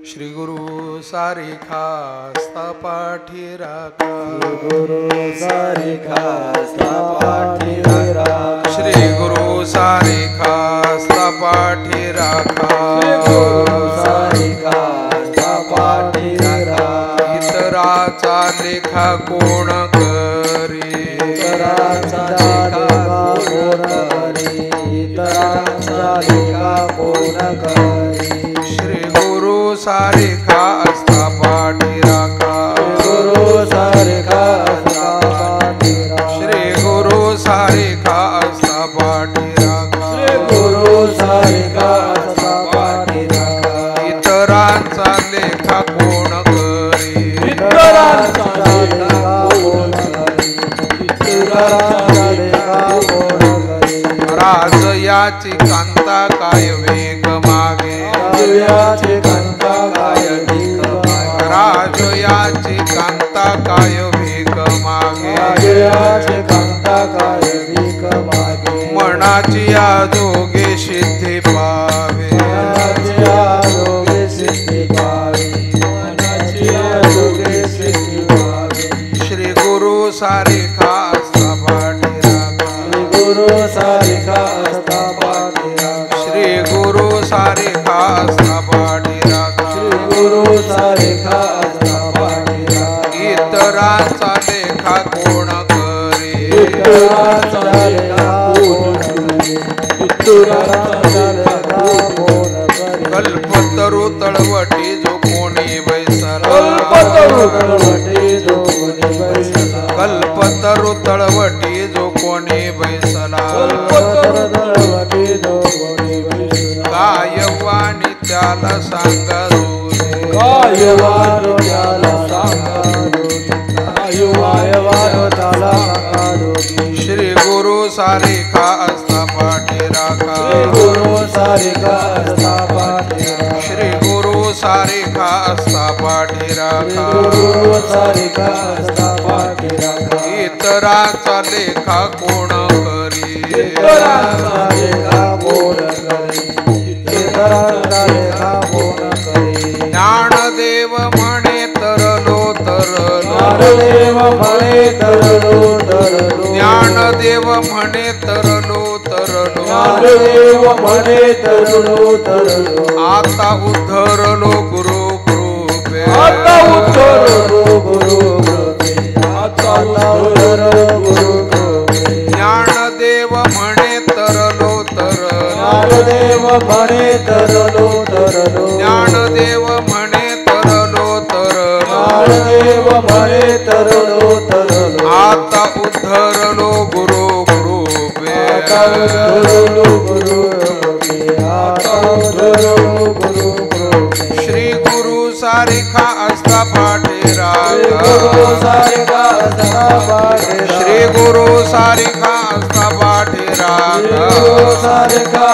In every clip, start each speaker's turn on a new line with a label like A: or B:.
A: श्री गुरु सारिखा पाठी राखा,
B: गुरु सारिखा पाठी राखा,
A: श्री गुरु सारिखा पाठी राखा,
B: गुरु सारिखा पाठी राखा।
A: इतराचा लेखा कोण करी,
B: इतराचा लेखा कोण करी, इतराचा लेखा कोण करी।
A: श्री गुरु सारिखा पाठी राखा,
B: गुरु सारिखा पाठी राखा,
A: श्री गुरु सारिखा पाठी राखा,
B: गुरु सारिखा पाठी राखा।
A: इतरांचा लेखा कोण करी,
B: इतरांचा लेखा कोण करी, इतरांचा लेखा कोण करी।
A: राज याची कांता काय वेग मागे,
B: राजयाची कांता काय भीक मागे,
A: राज याची कांता काय वेग मागे,
B: राजयाची कांता काय भीक मागे।
A: मनाची या जोगे सिद्धी पावे,
B: मनाची आरोग्य सिद्धी पावे, मनाची आरोग्य सिद्धी पावे।
A: श्री गुरु सारिखा पाठी राखा,
B: गुरु सारिखा पाठी राखा,
A: श्री गुरु सारिखा पाठी राखा।
B: गुरु सारिखा पाठी राखा।
A: इतरांचा लेखा कोण करी,
B: इतरांचा लेखा कोण करी, इतरांचा लेखा कोण करी।
A: कल्पतरू तळवटी जो कोणी बैसला,
B: कल्पतरू तळवटी जो कोणी बैसला,
A: कल्पतरू तळवटी जो कोणी बैसला,
B: कल्पतरू तळवटी जो कोणी बैसला।
A: कायवानी त्याला सांगा जोरे,
B: कायवानो त्याला सांगा दोघी, कायवानो त्याला सांगा दोघी।
A: श्री गुरु सारिखा पाठी राखा,
B: गुरु सारिखा पाठी राखा,
A: श्री गुरु सारिखा पाठी राखा।
B: गुरु सारिखा पाठी राखा।
A: इतरांचा लेखा कोण करी,
B: इतरांचा लेखा कोण करी, इतरांचा लेखा कोण करी।
A: ज्ञानदेव म्हणे तरलो तरलो,
B: ज्ञानदेव म्हणे तरलो तरलो,
A: ज्ञानदेव म्हणे तरलो तरलो,
B: ज्ञानदेव म्हणे तरलो तरलो।
A: आता उद्धरलो गुरु कृपे,
B: आता उद्धरलो गुरु कृपे, आता उद्धरलो गुरु कृपे।
A: ज्ञानदेव म्हणे तरलो तरलो,
B: ज्ञानदेव म्हणे तरलो तरलो,
A: ज्ञानदेव म्हणे तरलो तरलो,
B: ज्ञानदेव म्हणे तरलो तरलो।
A: आता उद्धरलो गुरु कृपे,
B: आता उद्धरलो गुरु कृपे, आता उद्धरलो गुरु कृपे।
A: श्री गुरु सारिखा पाठी
B: गुरु
A: राखा,
B: सारिखा पाठी राखा,
A: श्री गुरु सारिखा पाठी राखा।
B: गुरु सारिखा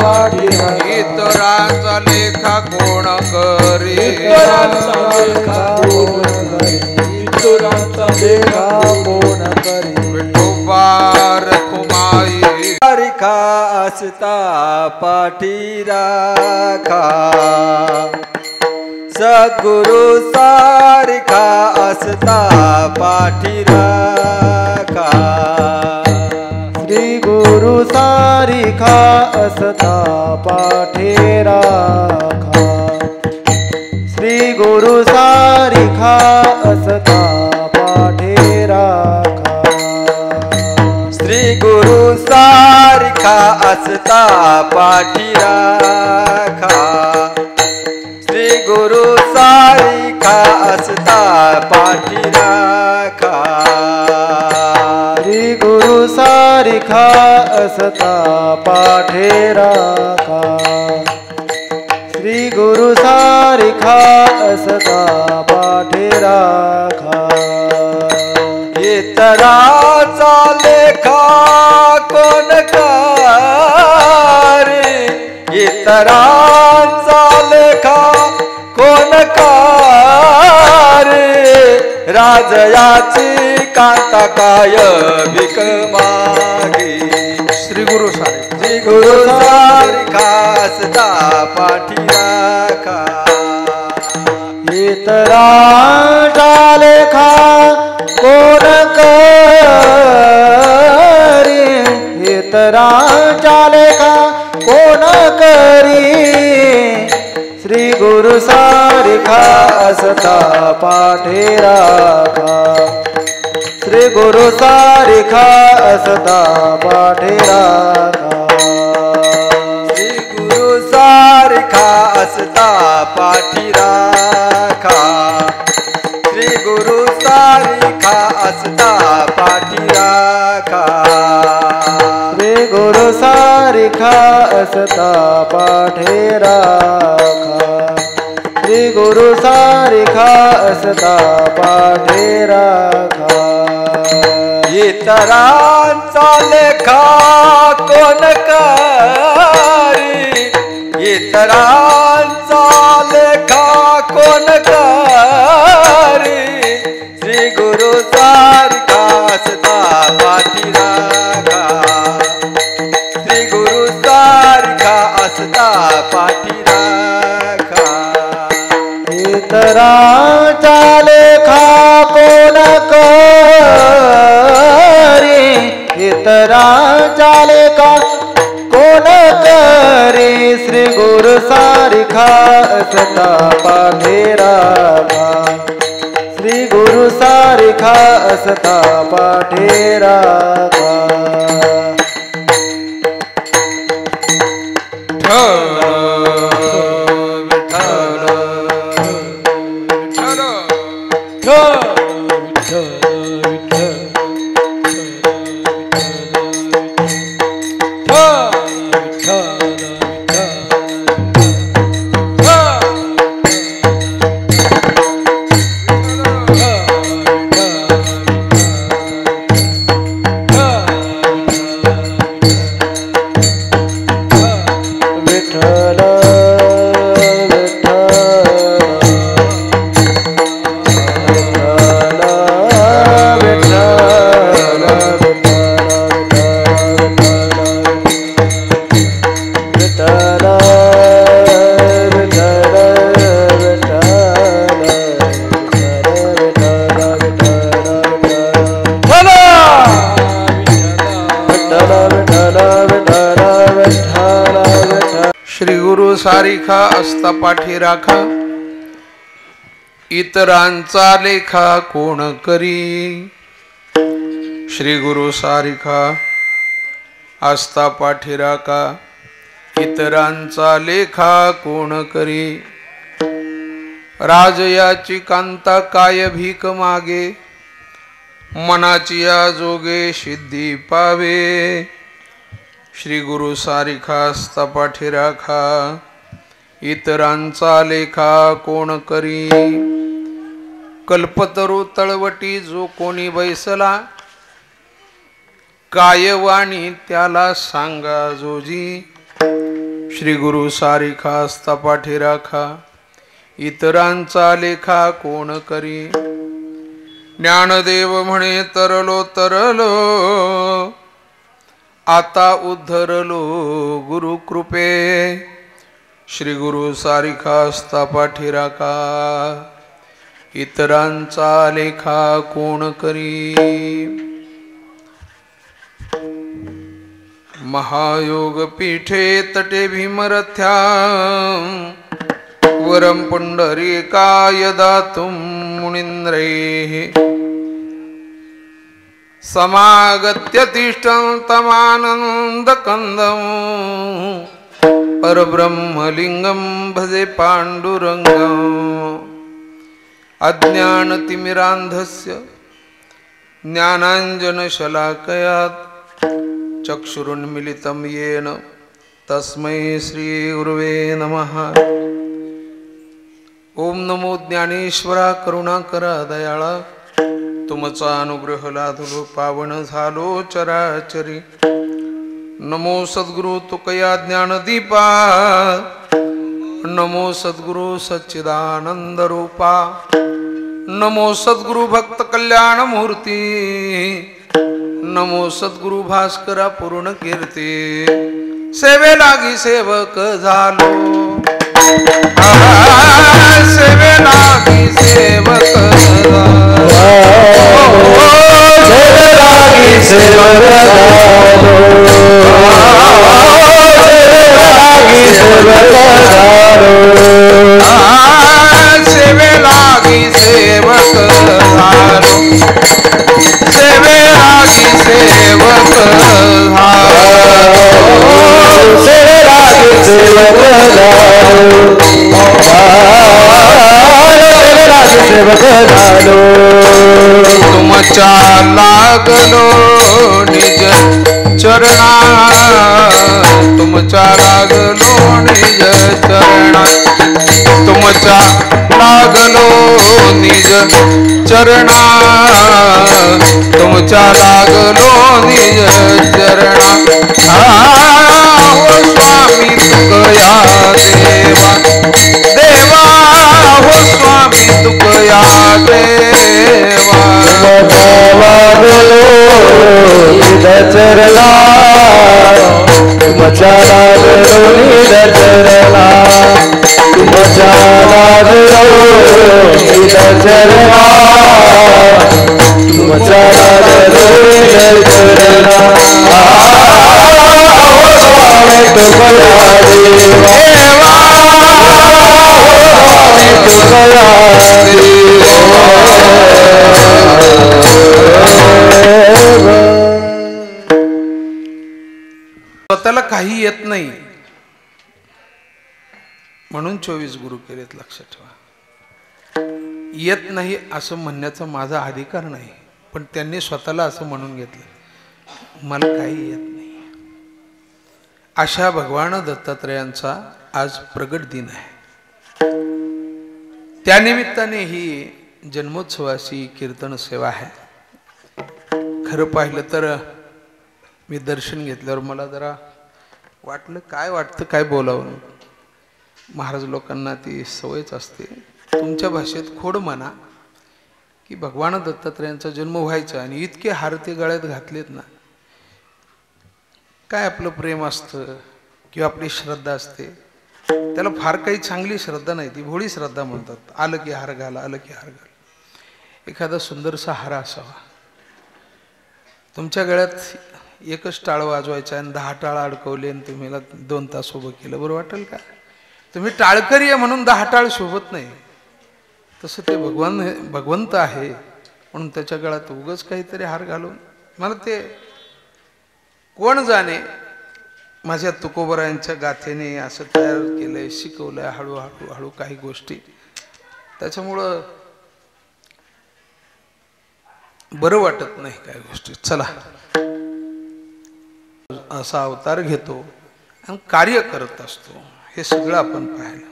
B: पाठी राखा।
A: इतरांचा लेखा कोण करी,
B: इतरांचा लेखा कोण करी, इतरांचा लेखा कोण करी।
A: विठोबार खुमाई
B: सारिखा असता पाठी राखा, सद्गुरु सारिखा असता पाठी राखा। श्री गुरु सारिखा असता पाठी राखा, श्री गुरु सारिखा असता पाठी राखा। श्री गुरु सारिखा असता पाठी राखा, श्री गुरु सारिखा असता पाठी राखा। श्री गुरु सारिखा असता पाठी राखा, श्री गुरु सारिखा असता पाठी राखा। इतरांचा लेखा कोण करी, इतरांचा लेखा कोण करी। राजयाची कांता काय भीक मागी,
A: श्री गुरु सारिखा,
B: श्री गुरु सारिखा असता पाठी राखा। इतरांचा लेखा कोण करी इतरांचा लेखा कोण करी श्री गुरु सारिखा असता पाठी राखा श्री गुरु सारिखा असता पाठी राखा
C: श्री गुरु सारिखा असता पाठी राखा श्री गुरु सारिखा असता पाठी राखा
B: श्री गुरु सारिखा असता पाठी राखा श्री गुरु सारिखा असता पाठी राखा
C: इतरांचा लेखा कोण करी इतरांचा लेखा कोण करी श्री गुरु सारिखा असता पाठी राखा श्री गुरु सारिखा असता पाठी राखा
B: इतरांचा लेखा कोण करी इतरांचा लेखा कोण करी श्री गुरु सारिखा असता पाठी राखा श्री गुरु सारिखा असता पाठी राखा
A: श्री गुरु सारिखा असता पाठी राखा इतरांचा लेखा कोण करी श्री गुरु सारिखा असता पाठी राखा इतरांचा लेखा कोण करी राजयाची कांता काय भीक मागे मनाची या जोगे सिद्धी पावे श्री गुरु सारिखा असता पाठी राखा इतरांचा लेखा कोण करी कल्पतरू तळवटी जो कोणी बैसला कायवाणी त्याला सांगा जोजी श्री गुरु सारिखा असता पाठी राखा इतरांचा लेखा कोण करी ज्ञानदेव म्हणे तरलो तरलो आता उद्धरलो गुरु कृपे श्री गुरु सारिखा असता पाठी राखा इतरांचा लेखा कोण करी महायोग पीठे तटे भीमरथ्या वरम पुंडरीकाय दातुं मुनीन्द्रैः समागत्य तिष्ठन्तमानन्दकन्दं परब्रह्मलिङ्गं भजे पाण्डुरङ्गम् अज्ञानतिमिरान्धस्य ज्ञानाञ्जनशलाकयात् चक्षुरुन्मिलितं येन तस्मै श्रीगुरुवे नमः। ओम नमो ज्ञानेश्वरा करुणाकरा दयाळा तुमचा अनुग्रह लाधलो पावन झालो चराचरी। नमो सद्गुरु तुकया ज्ञानदीपा नमो सद्गुरु सच्चिदानंद रूपा नमो सद्गुरु भक्त कल्याण मूर्ती नमो सद्गुरु भास्करा पूर्ण कीर्ती सेवे लागी सेवक झालो सेवे लागी
B: सेवक झालो जगन्नाथ सेवक झालो
A: तुमच्या लागलो निज चरणा तुमच्या लागलो निज चरणा तुमच्या लागलो निज चरणा तुमच्या लागलो निज चरणा हो स्वामी तुकया देवा देवा हो स्वामी तुकया देवा
B: लागलो निज चरणा तुमच्या लागलो निज चरणा तुमच्या लागलो निज चरणा तुमच्या लागलो निज चरणा स्वामी तुकया देवा स्वामी तुकया
A: स्वतःला काही येत नाही म्हणून 24 गुरु केलेत. लक्षात ठेवा. येत नाही असं म्हणण्याचा माझा अधिकार नाही, पण त्यांनी स्वतःला असं म्हणून घेतलं मला काही येत नाही. अशा भगवान दत्तात्रयांचा आज प्रगट दिन आहे. त्यानिमित्ताने ही जन्मोत्सवाची कीर्तन सेवा आहे. खरं पाहिलं तर मी दर्शन घेतल्यावर मला जरा वाटलं काय वाटतं काय बोलावं. महाराज लोकांना ती सवयच असते. तुमच्या भाषेत खोड म्हणा की भगवान दत्तात्रयांचा जन्म व्हायचा आणि इतके हार ते गळ्यात घातलेत ना. काय आपलं प्रेम असतं किंवा आपली श्रद्धा असते त्याला फार काही चांगली श्रद्धा नाही, ती भोळी श्रद्धा म्हणतात. आलं की हार घाला, आलं की हार घाला. एखादा सुंदरसा हार असावा. तुमच्या गळ्यात एकच टाळ वाजवायचं आणि 10 टाळ अडकवले आणि तुम्हाला 2 तास उभं केलं, बरं वाटेल का? तुम्ही टाळकरी आहे म्हणून 10 टाळ शोभत नाही. तसं ते भगवंत आहे म्हणून त्याच्या गळ्यात उगाच काहीतरी हार घालून मला ते कोण जाणे. माझ्या तुकोबरायांच्या गाथेने असं तयार केलंय, शिकवलंय हळूहळू हळू काही गोष्टी. त्याच्यामुळं बरं वाटत नाही काही गोष्टी. चला असा अवतार घेतो आणि कार्य करत असतो हे सगळं आपण पाहिलं.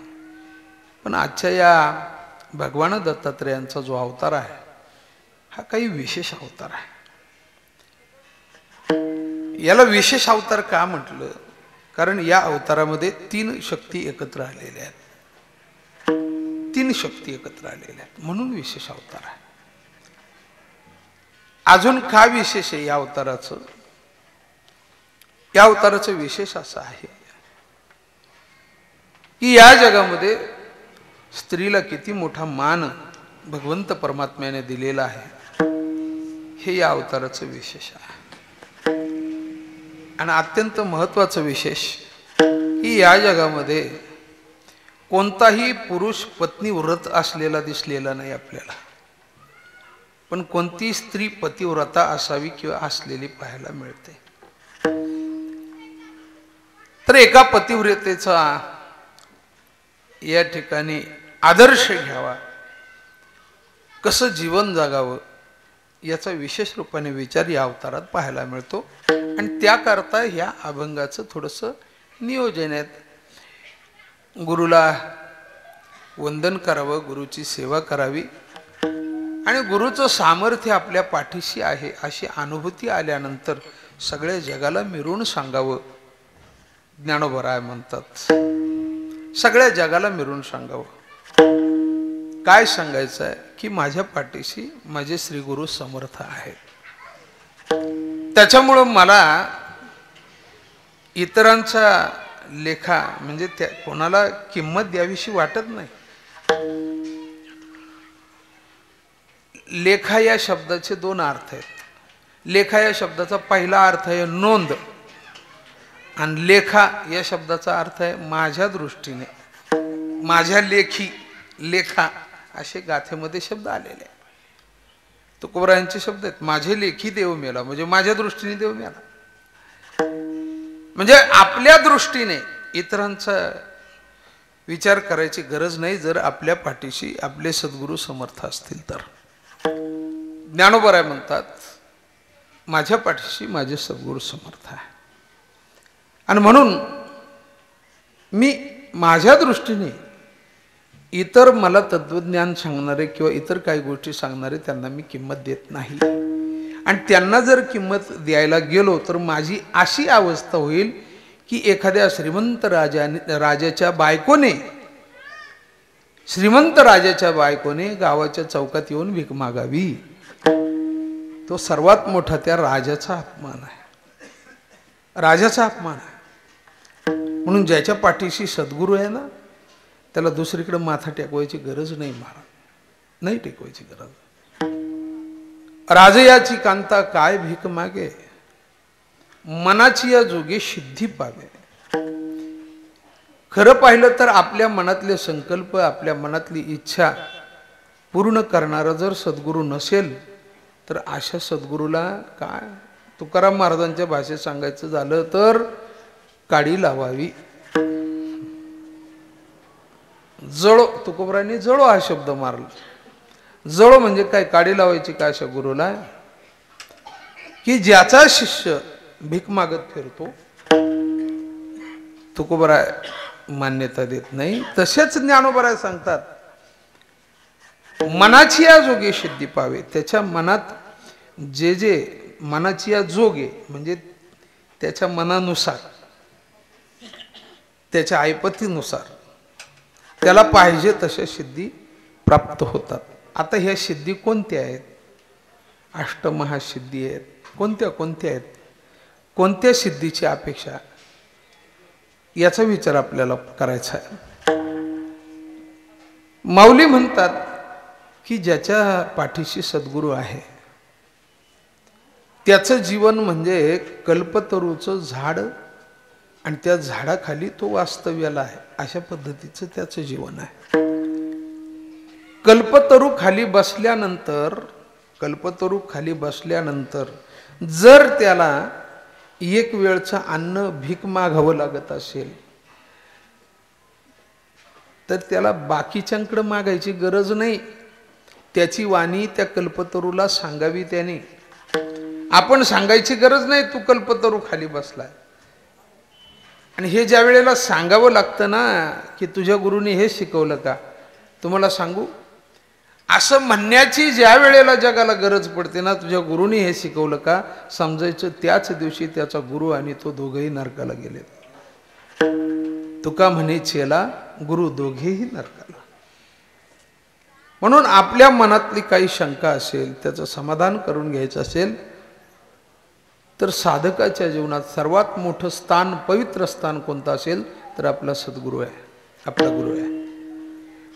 A: पण आजच्या या भगवान दत्तात्रयांचा जो अवतार आहे हा काही विशेष अवतार आहे. याला विशेष अवतार का म्हटलं? कारण या अवतारामध्ये 3 शक्ती एकत्र आलेल्या आहेत. 3 शक्ती एकत्र आलेल्या आहेत म्हणून विशेष अवतार आहे. अजून का विशेष आहे या अवताराचं? या अवताराचं विशेष असं आहे की या जगामध्ये स्त्रीला किती मोठा मान भगवंत परमात्म्याने दिलेला आहे हे या अवताराचं विशेष आहे. आणि अत्यंत महत्त्वाचं विशेष की या जगामध्ये कोणताही पुरुष पत्नीव्रत असलेला दिसलेला नाही आपल्याला, पण कोणती स्त्री पतिव्रता असावी किंवा असलेली पाहायला मिळते. तर एका पतिव्रतेचा या ठिकाणी आदर्श घ्यावा, कसं जीवन जगावं याचा विशेष रूपाने विचार या अवतारात पाहायला मिळतो. आणि त्याकरता ह्या अभंगाचं थोडंसं नियोजन आहे. गुरुला वंदन करावं, गुरुची सेवा करावी आणि गुरुचं सामर्थ्य आपल्या पाठीशी आहे अशी अनुभूती आल्यानंतर सगळ्या जगाला मिरवून सांगावं. ज्ञानोबराय म्हणतात सगळ्या जगाला मिरवून सांगावं. काय सांगायचं आहे की माझ्या पाठीशी माझे श्री गुरु समर्थ आहेत. त्याच्यामुळं मला इतरांचा लेखा म्हणजे त्या कोणाला किंमत द्यावीशी वाटत नाही. लेखा या शब्दाचे 2 अर्थ आहेत. लेखा या शब्दाचा पहिला अर्थ आहे नोंद आणि लेखा या शब्दाचा अर्थ आहे माझ्या दृष्टीने, माझ्या लेखी, लेखा असे गाथेमध्ये शब्द आलेले आहेत. तुकोबरायांचे शब्द आहेत माझे लेखी देव मेला म्हणजे माझ्या दृष्टीने देव मेला. म्हणजे आपल्या दृष्टीने इतरांचा विचार करायची गरज नाही जर आपल्या पाठीशी आपले सद्गुरू समर्थ असतील तर. ज्ञानोबराय म्हणतात माझ्या पाठीशी माझे सद्गुरू समर्थ आहे आणि म्हणून मी माझ्या दृष्टीने इतर मला तत्वज्ञान सांगणारे किंवा इतर काही गोष्टी सांगणारे त्यांना मी किंमत देत नाही. आणि त्यांना जर किंमत द्यायला गेलो तर माझी अशी अवस्था होईल की एखाद्या श्रीमंत राजाच्या बायकोने गावाच्या चौकात येऊन भीक मागावी. तो सर्वात मोठा त्या राजाचा अपमान आहे, राजाचा अपमान आहे. म्हणून ज्याच्या पाठीशी सद्गुरू आहे ना त्याला दुसरीकडे माथा टेकवायची गरज नाही, महाराज नाही टेकवायची गरज. राजयाची कांता काय भीक मागे, मनाची या जोगे सिद्धी पावे. खरं पाहिलं तर आपल्या मनातले संकल्प आपल्या मनातली इच्छा पूर्ण करणारा जर सद्गुरू नसेल तर अशा सद्गुरूला काय तुकाराम महाराजांच्या भाषेत सांगायचं झालं तर काडी लावावी. जळो, तुकोबरायांनी जळो हा शब्द मारला. जळो म्हणजे काय, काडी लावायची का अशा गुरुला की ज्याचा शिष्य भीक मागत फिरतो. तुकोबराय मान्यता देत नाही. तसेच ज्ञानोबराय सांगतात मनाची या जोगे सिद्धी पावे. त्याच्या मनात जे मनाची या जोगे म्हणजे त्याच्या मनानुसार त्याच्या ऐपतीनुसार त्याला पाहिजे तशा सिद्धी प्राप्त होतात. आता ह्या सिद्धी कोणत्या आहेत? अष्टमहासिद्धी आहेत. कोणत्या कोणत्या आहेत? कोणत्या सिद्धीची अपेक्षा याचा विचार आपल्याला करायचा आहे. माऊली म्हणतात की ज्याच्या पाठीशी सद्गुरू आहे त्याचं जीवन म्हणजे कल्पतरूचं झाड आणि त्या झाडाखाली तो वास्तव्याला आहे अशा पद्धतीचं त्याचं जीवन आहे. कल्पतरू खाली बसल्यानंतर जर त्याला एक वेळचं अन्न भीक मागावं लागत असेल तर त्याला बाकीच्यांकडे मागायची गरज नाही. त्याची वाणी त्या कल्पतरूला सांगावी त्याने. आपण सांगायची गरज नाही तू कल्पतरू खाली बसलाय. आणि हे ज्या वेळेला सांगावं लागतं ना की तुझ्या गुरुने हे शिकवलं का, तुम्हाला सांगू असं म्हणण्याची ज्या वेळेला जगाला गरज पडते ना तुझ्या गुरुने हे शिकवलं का, समजायचं त्याच दिवशी त्याचा गुरु आणि तो दोघेही नरकाला गेले. तुका म्हणे चेला गुरु दोघेही नरकाला. म्हणून आपल्या मनातली काही शंका असेल त्याचं समाधान करून घ्यायचं असेल तर साधकाच्या जीवनात सर्वात मोठं स्थान पवित्र स्थान कोणतं असेल तर आपला सद्गुरू आहे, आपला गुरु आहे.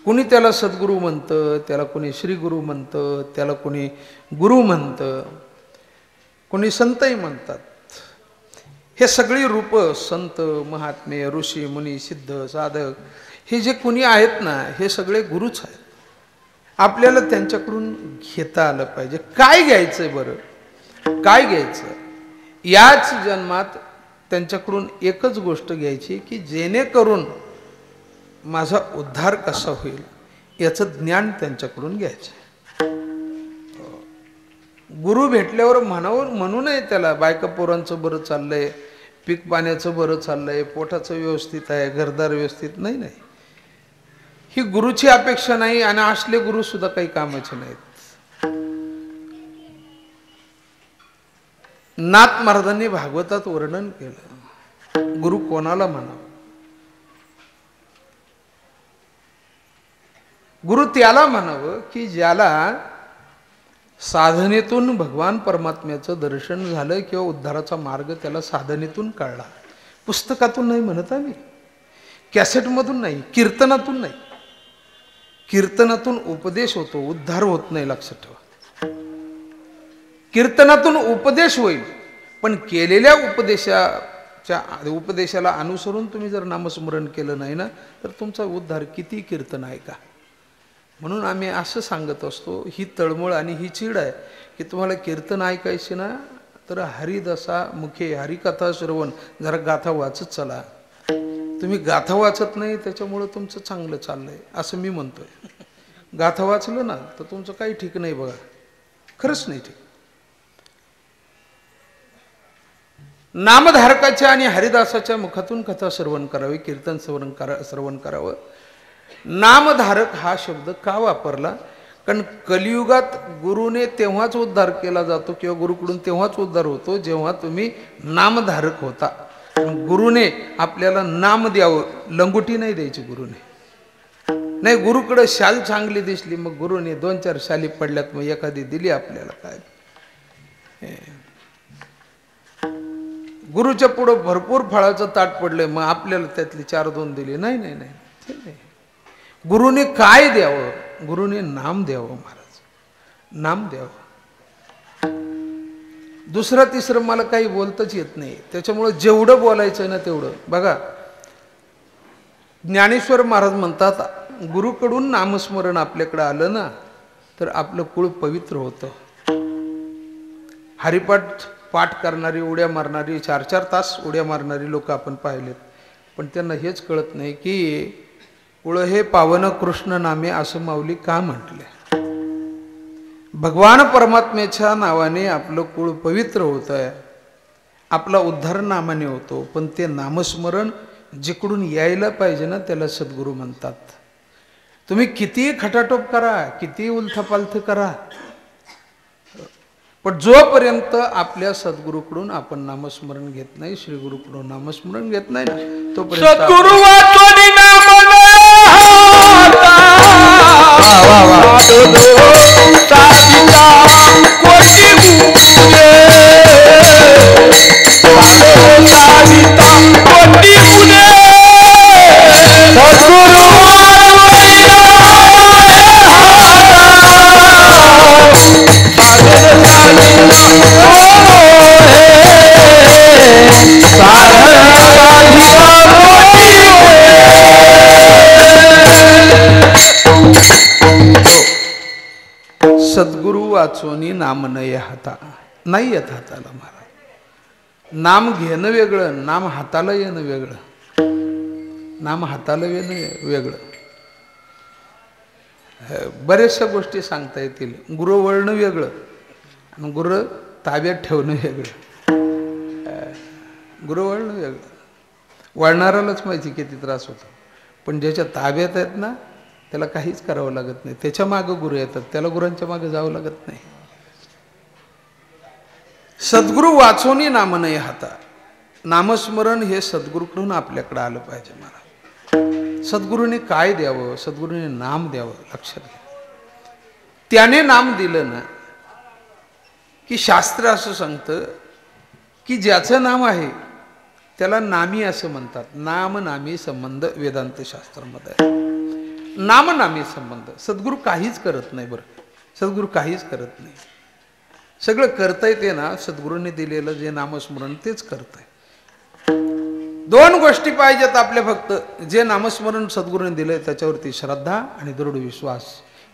A: कुणी त्याला सद्गुरू म्हणतं, त्याला कोणी श्रीगुरू म्हणतं, त्याला कोणी गुरु म्हणतं, कोणी संतही म्हणतात. हे सगळी रूप संत महात्मे ऋषी मुनी सिद्ध साधक हे जे कुणी आहेत ना हे सगळे गुरुच आहेत. आपल्याला त्यांच्याकडून घेता आलं पाहिजे. काय घ्यायचंय बरं, काय घ्यायचं? याच जन्मात त्यांच्याकडून एकच गोष्ट घ्यायची की जेणेकरून माझा उद्धार कसा होईल याचं ज्ञान त्यांच्याकडून घ्यायचं. गुरु भेटल्यावर म्हणू नये त्याला बायका पोरांचं बरं चाललंय, पीक पाण्याचं बरं चाललंय, पोटाचं व्यवस्थित आहे, घरदार व्यवस्थित नाही. नाही, ही गुरुची अपेक्षा नाही आणि असले गुरु सुद्धा काही कामाचे नाहीत. नाथ महाराजांनी भागवतात वर्णन केलं गुरु कोणाला म्हणावं. गुरु त्याला म्हणावं की ज्याला साधनेतून भगवान परमात्म्याचं दर्शन झालं किंवा उद्धाराचा मार्ग त्याला साधनेतून कळला. पुस्तकातून नाही म्हणत आम्ही, कॅसेटमधून नाही, कीर्तनातून नाही. कीर्तनातून उपदेश होतो, उद्धार होत नाही, लक्षात ठेवा. कीर्तनातून उपदेश होईल पण केलेल्या उपदेशाला अनुसरून तुम्ही जर नामस्मरण केलं नाही ना तर तुमचा उद्धार किती कीर्तन आहे का. म्हणून आम्ही असं सांगत असतो, ही तळमळ आणि ही चीड आहे की तुम्हाला कीर्तन ऐकायचे ना तर हरिदसा मुखे हरिकथा श्रवण जरा गाथा वाचत चला. तुम्ही गाथा वाचत नाही त्याच्यामुळं तुमचं चांगलं चाललंय असं मी म्हणतोय. गाथा वाचलं ना तर तुमचं काही ठीक नाही बघा, खरंच नाही ठीक. नामधारकाच्या आणि हरिदासाच्या मुखातून कथा श्रवण करावी, कीर्तन श्रवण करावं. नामधारक हा शब्द का वापरला? कारण कलियुगात गुरुने तेव्हाच उद्धार केला जातो किंवा गुरुकडून तेव्हाच उद्धार होतो जेव्हा तुम्ही नामधारक होता. गुरुने आपल्याला नाम द्यावं, लंगोटी नाही द्यायची गुरुने. नाही, गुरुकडे शाल चांगली दिसली मग गुरुने 2-4 शाली पडल्यात मग एखादी दिली आपल्याला, काय गुरुच्या पुढं भरपूर फळाचं ताट पडलंय मग आपल्याला त्यातली 4-2 दिली. नाही नाही नाही, ते नाही. गुरुने काय द्यावं? गुरुने नाम द्यावं महाराज, नाम द्यावं. दुसरं तिसरं मला काही बोलताच येत नाही, त्याच्यामुळं जेवढं बोलायचं ना तेवढं. बघा ज्ञानेश्वर महाराज म्हणतात, गुरुकडून नामस्मरण आपल्याकडे आलं ना तर आपलं कुळ पवित्र होतं. पाठ करणारी, उड्या मारणारी, 4-4 तास उड्या मारणारी लोक आपण पाहिलेत, पण त्यांना हेच कळत नाही की कुळ हे पावन कृष्ण नामे असं माऊली का म्हटले. भगवान परमात्म्याच्या नावाने आपलं कुळ पवित्र होत आहे, आपला उद्धार नामाने होतो. पण ते नामस्मरण जिकडून यायला पाहिजे ना त्याला सद्गुरू म्हणतात. तुम्ही किती खटाटोप करा, किती उलथापालथ करा, पण जोपर्यंत आपल्या सद्गुरूकडून आपण नामस्मरण घेत नाही, श्री गुरुकडून नामस्मरण घेत नाही ना तोपर्यंत
C: सद्गुरु वाचोनी नाम
A: सद्गुरु वाचोनी नाम नये हाता, नाही येत हाताला महाराज. नाम घेणं वेगळं, नाम हाताला येणं वेगळं. नाम हाताला येणं वेगळं. बऱ्याचशा गोष्टी सांगता येतील. गुरु वळणं वेगळं आणि गुरु ताब्यात ठेवणं वेगळं. गुरु वळणं वेगळं. वळणाऱ्यालाच माहिती किती त्रास होतो, पण ज्याच्या ताब्यात आहेत ना त्याला काहीच करावं लागत नाही. त्याच्या मागं गुरु येतात, त्याला गुरांच्या मागं जावं लागत नाही. सद्गुरु वाचोनी नाम नये हाता. नामस्मरण हे सद्गुरूकडून आपल्याकडे आलं पाहिजे महाराज. सद्गुरूने काय द्यावं? सद्गुरूने नाम द्यावं. लक्षात घ्या, त्याने नाम दिलं ना की शास्त्र असं सांगतं की ज्याचं नाम आहे त्याला नामी असं म्हणतात. नाम नामी संबंध वेदांत शास्त्रामध्ये आहे. नाम नामी संबंध. सद्गुरू काहीच करत नाही बरं, सद्गुरू काहीच करत नाही. सगळं करता येते ना सद्गुरूंनी दिलेलं जे नामस्मरण तेच करताय. 2 गोष्टी पाहिजेत आपल्या फक्त. जे नामस्मरण सद्गुरूंनी दिलंय त्याच्यावरती श्रद्धा आणि दृढ विश्वास,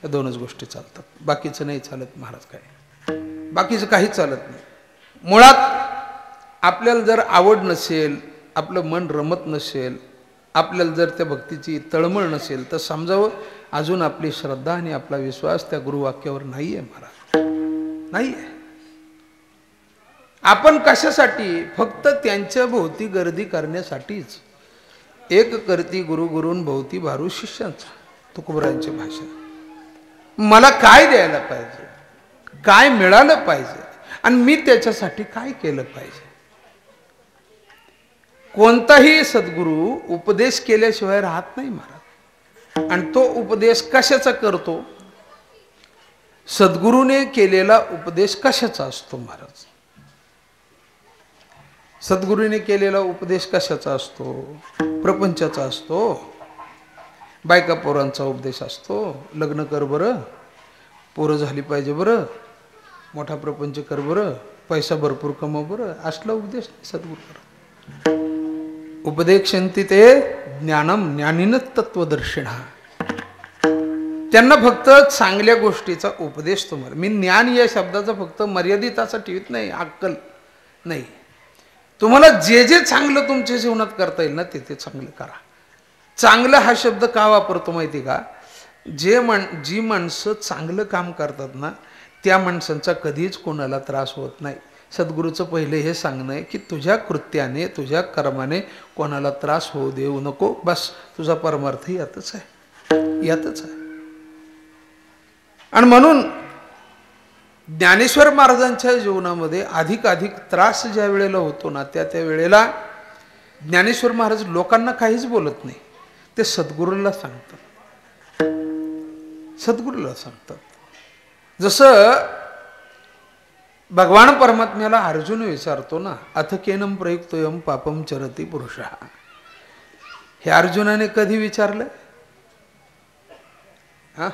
A: या 2च गोष्टी चालतात. बाकीचं नाही चालत महाराज. काय बाकीचं काहीच चालत नाही. मुळात आपल्याला जर आवड नसेल, आपलं मन रमत नसेल, आपल्याला जर त्या भक्तीची तळमळ नसेल तर समजावं अजून आपली श्रद्धा आणि आपला विश्वास त्या गुरुवाक्यावर नाही आहे महाराज, नाही आहे. आपण कशासाठी? फक्त त्यांच्या भोवती गर्दी करण्यासाठीच. एक करती गुरु गुरून भोवती भारू शिष्यांचा, तुकोबरायांची भाषा. मला काय द्यायला पाहिजे, काय मिळालं पाहिजे आणि मी त्याच्यासाठी काय केलं पाहिजे. कोणताही सद्गुरू उपदेश केल्याशिवाय राहत नाही महाराज. आणि तो उपदेश कशाचा करतो? सद्गुरूने केलेला उपदेश कशाचा असतो महाराज? सद्गुरूने केलेला उपदेश कशाचा असतो? प्रपंचाचा असतो, बायका पोरांचा उपदेश असतो. लग्न कर बरं, पोरं झाली पाहिजे बरं, मोठा प्रपंच कर बरं, पैसा भरपूर कमव बरं, असला उपदेश नाही सद्गुरू करत. उपदेशंती ते ज्ञानम ज्ञानीन तत्वदर्शिणा. त्यांना फक्त चांगल्या गोष्टीचा उपदेश तुम्हाला. मी ज्ञान या शब्दाचा फक्त मर्यादित असा ठेवत नाही, अक्कल नाही. तुम्हाला जे जे चांगलं तुमच्या जीवनात करता येईल ना ते ते चांगलं करा. चांगलं हा शब्द का वापरतो माहिती का? जी माणसं चांगलं काम करतात ना त्या माणसांचा कधीच कोणाला त्रास होत नाही. सद्गुरूचं पहिले हे सांगणं आहे की तुझ्या कृत्याने तुझ्या कर्माने कोणाला त्रास होऊ देऊ नको. बस तुझा परमार्थ यातच आहे, यातच आहे. आणि म्हणून ज्ञानेश्वर महाराजांच्या जीवनामध्ये अधिक त्रास ज्या वेळेला होतो ना त्या वेळेला ज्ञानेश्वर महाराज लोकांना काहीच बोलत नाही. ते सद्गुरूला सांगतात, सद्गुरूला सांगतात. जसं भगवान परमात्म्याला अर्जुन विचारतो ना, अथ केनम प्रयुक्तोयम पापम चरती पुरुषः. हे अर्जुनाने कधी विचारलं? हा,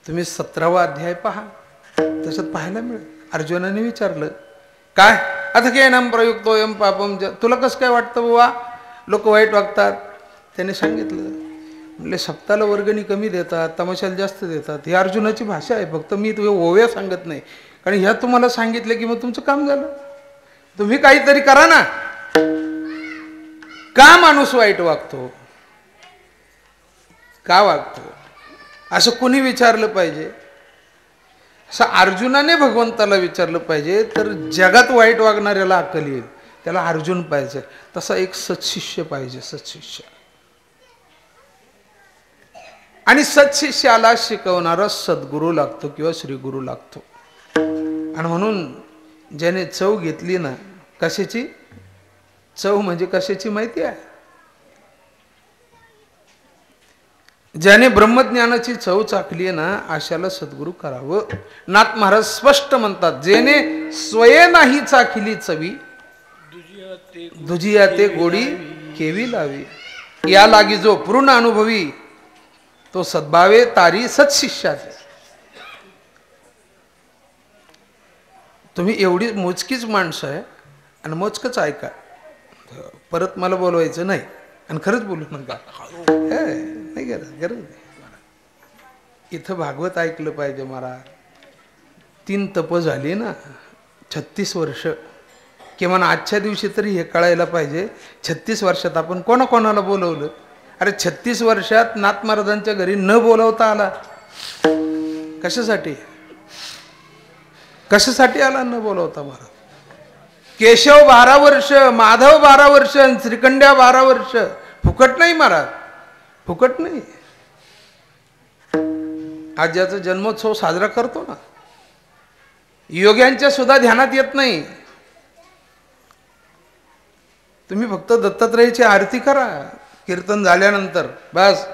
A: तुम्ही 17वा अध्याय पहा, त्याच्यात पाहायला मिळेल. अर्जुनाने विचारलं काय, अथ केनम प्रयुक्तोयम पापम. तुला कसं काय वाटतं बुवा लोक वाईट वागतात? त्याने सांगितलं, म्हणजे सप्ताला वर्गणी कमी देतात, तमाशाला जास्त देतात. ही अर्जुनाची भाषा आहे. फक्त मी तुझ्या ओव्या सांगत नाही, कारण ह्या तुम्हाला सांगितलं की मग तुमचं काम झालं. तुम्ही काहीतरी करा ना. का माणूस वाईट वागतो, का वागतो असं कोणी विचारलं पाहिजे. असं अर्जुनाने भगवंताला विचारलं पाहिजे तर जगात वाईट वागणाऱ्याला अक्कल येईल. त्याला अर्जुन पाहिजे. तसा एक सत्शिष्य पाहिजे, सत्शिष्य. आणि सत्शिष्याला शिकवणारा सद्गुरू लागतो किंवा श्रीगुरू लागतो. आणि म्हणून ज्याने चव घेतली ना, कशाची चव म्हणजे कशाची माहिती आहे? ज्याने ब्रह्मज्ञानाची चव चाखली आहे ना अशाला सद्गुरू करावं. नाथ महाराज स्पष्ट म्हणतात, जेने स्वये नाही चाखली चवी दुजिया ते गोडी केवी लावी. या लागी जो पूर्ण अनुभवी तो सद्भावे तारी सत्शिष्याचे. तुम्ही एवढी मोजकीच माणसं आहे आणि मोजकच ऐका. परत मला बोलवायचं नाही आणि खरंच बोलू नका. नाही गरज नाही. इथं भागवत ऐकलं पाहिजे महाराज. 3 तप झाली ना, 36 वर्ष. किमान आजच्या दिवशी तरी हे कळायला पाहिजे 36 वर्षात आपण कोणाकोणाला बोलवलं. अरे 36 वर्षात नाथ महाराजांच्या घरी न बोलवता आला. कशासाठी, कशासाठी आला न बोलवता महाराज? केशव 12 वर्ष, माधव 12 वर्ष, श्रीखंड्या 12 वर्ष. फुकट नाही महाराज, फुकट नाही. आज ज्याचा जन्मोत्सव साजरा करतो ना, योग्यांच्या सुद्धा ध्यानात येत नाही. तुम्ही फक्त दत्तात्रयाची आरती करा कीर्तन झाल्यानंतर, बस.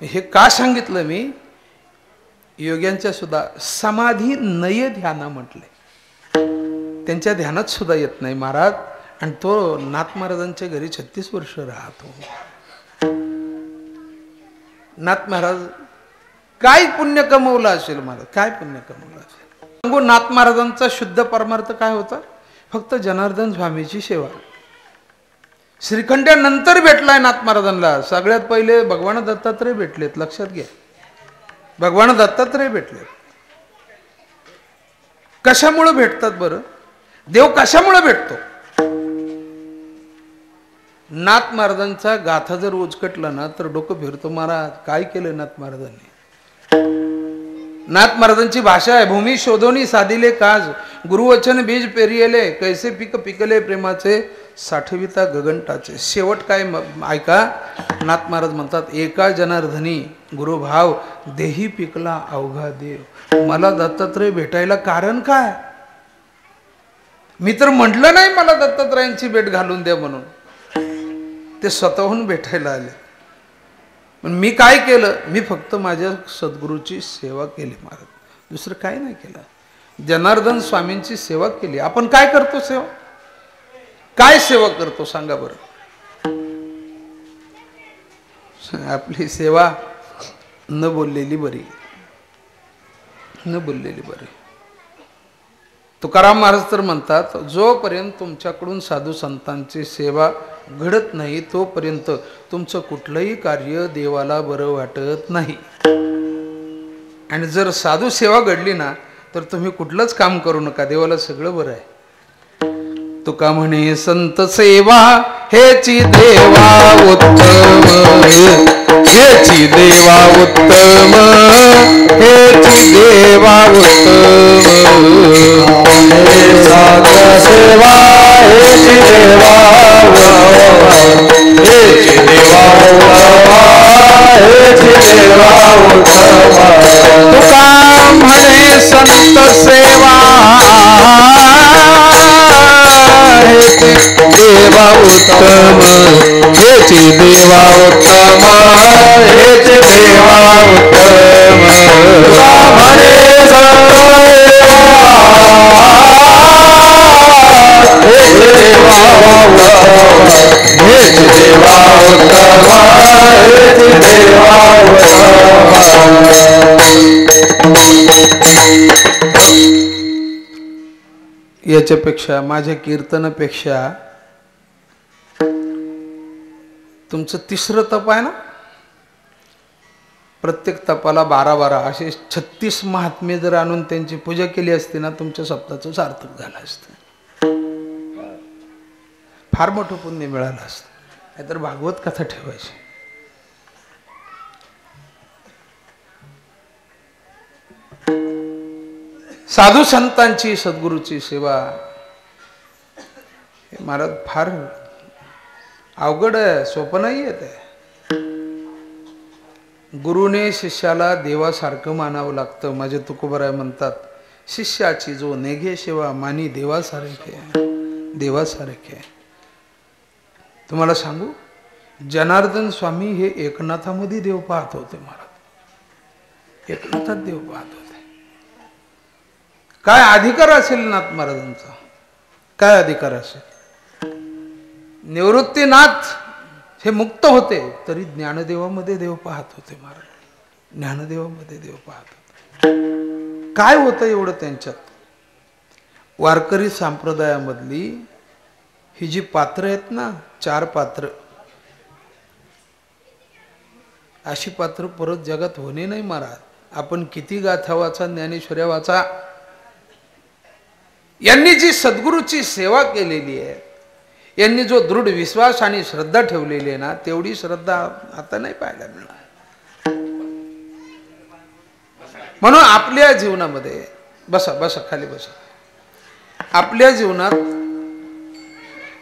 A: हे का सांगितलं मी? योग्यांच्या सुद्धा समाधी नये ध्यान म्हटले. त्यांच्या ध्यानात सुद्धा येत नाही महाराज. आणि तो नाथ महाराजांच्या घरी 36 वर्ष राहतो. नाथ महाराज काय पुण्य कमवलं असेल महाराज, काय पुण्य कमवलं असेल सांगू. नाथ महाराजांचा शुद्ध परमार्थ काय होता? फक्त जनार्दन स्वामीची सेवा. श्रीखंड्यानंतर भेटलाय नाथ महाराजांना. सगळ्यात पहिले भगवान दत्तात्रय भेटलेत, लक्षात घ्या. भगवान दत्तात्रय भेटले. कशामुळे भेटतात बरं? देव कशामुळे भेटतो? नाथ महाराजांचा गाथा जर उचकटला ना तर डोकं फिरतो. महाराज काय केलं नाथ महाराजांनी? नाथ महाराजांची भाषा आहे, भूमी शोधोनी साधिले काज, गुरुवचन बीज पेरियले, कैसे पीक पिकले प्रेमाचे, साठविता गगनटाचे. शेवट काय ऐका. नाथ महाराज म्हणतात, एका जनार्दनी गुरुभाव देही पिकला अवघा देव. मला दत्तात्रय भेटायला कारण काय? मी तर म्हटलं नाही मला दत्तात्रयांची भेट घालून द्या म्हणून. ते स्वतःहून भेटायला आले. पण मी काय केलं? मी फक्त माझ्या सद्गुरूची सेवा केली महाराज, दुसरं काय नाही केलं. जनार्दन स्वामींची सेवा केली. आपण काय करतो सेवा? काय सेवा करतो सांगा बरं? आपली सेवा न बोललेली बरी, न बोललेली बरी. तुकाराम महाराज तर म्हणतात, जोपर्यंत तुमच्याकडून साधू संतांची सेवा घडत नाही तोपर्यंत तुमचं कुठलंही कार्य देवाला बरं वाटत नाही. आणि जर साधू सेवा घडली ना तर तुम्ही कुठलंच काम करू नका, देवाला सगळं बरं आहे. तुका म्हणे संत सेवा हेची देवा उत्तम, हेची देवा उत्तम, हेची देवा उत्तम.
B: संत सेवा हेची देवा उत्तम, हेची देवा उत्तम, हेची देवा उत्तम.
A: तुका म्हणे संत सेवा हेची देवा उत्तम, हेची देवा उत्तम, हेची देवा उत्तम. तुका म्हणे संत
B: हेची देवा उत्तम, हेची देवा उत्तम, हेची देवा
A: याच्यापेक्षा माझ्या कीर्तनापेक्षा तुमचं तिसरं तप आहे ना, प्रत्येक तपाला 12-12 असे 36 महात्मे जर आणून त्यांची पूजा केली असती ना, तुमच्या सप्ताहाचं सार्थक झालं असतं. फार मोठं पुण्य मिळालं असतं. नाहीतर भागवत कथा ठेवायची. साधू संतांची सद्गुरूची सेवा हे महाराज फार अवघड आहे, सोपं नाही आहे ते. गुरुने शिष्याला देवासारखं मानावं लागतं. माझे तुकोबराय म्हणतात, शिष्याची जो नेघे सेवा मानी देवासारखे, देवासारखे. तुम्हाला सांगू, जनार्दन स्वामी हे एकनाथामध्ये देव पाहत होते. महाराज एकनाथात देव पाहत होते. काय अधिकार असेल नाथ महाराजांचा, काय अधिकार असेल. निवृत्तीनाथ हे मुक्त होते तरी ज्ञानदेवामध्ये देव पाहत होते. महाराज ज्ञानदेवामध्ये देव पाहत होते. काय होतं एवढं त्यांच्यात. वारकरी संप्रदायामधली ही जी पात्र आहेत ना, 4 पात्र, अशी पात्र परत जगात होणे नाही. महाराज आपण किती गाथा वाचा, ज्ञानेश्वर्या वाचा, यांनी जी सद्गुरूची सेवा केलेली आहे, यांनी जो दृढ विश्वास आणि श्रद्धा ठेवलेली आहे ना, तेवढी श्रद्धा आता नाही पाहायला मिळणार. म्हणून आपल्या जीवनामध्ये, बसा बसा खाली बसा, आपल्या जीवनात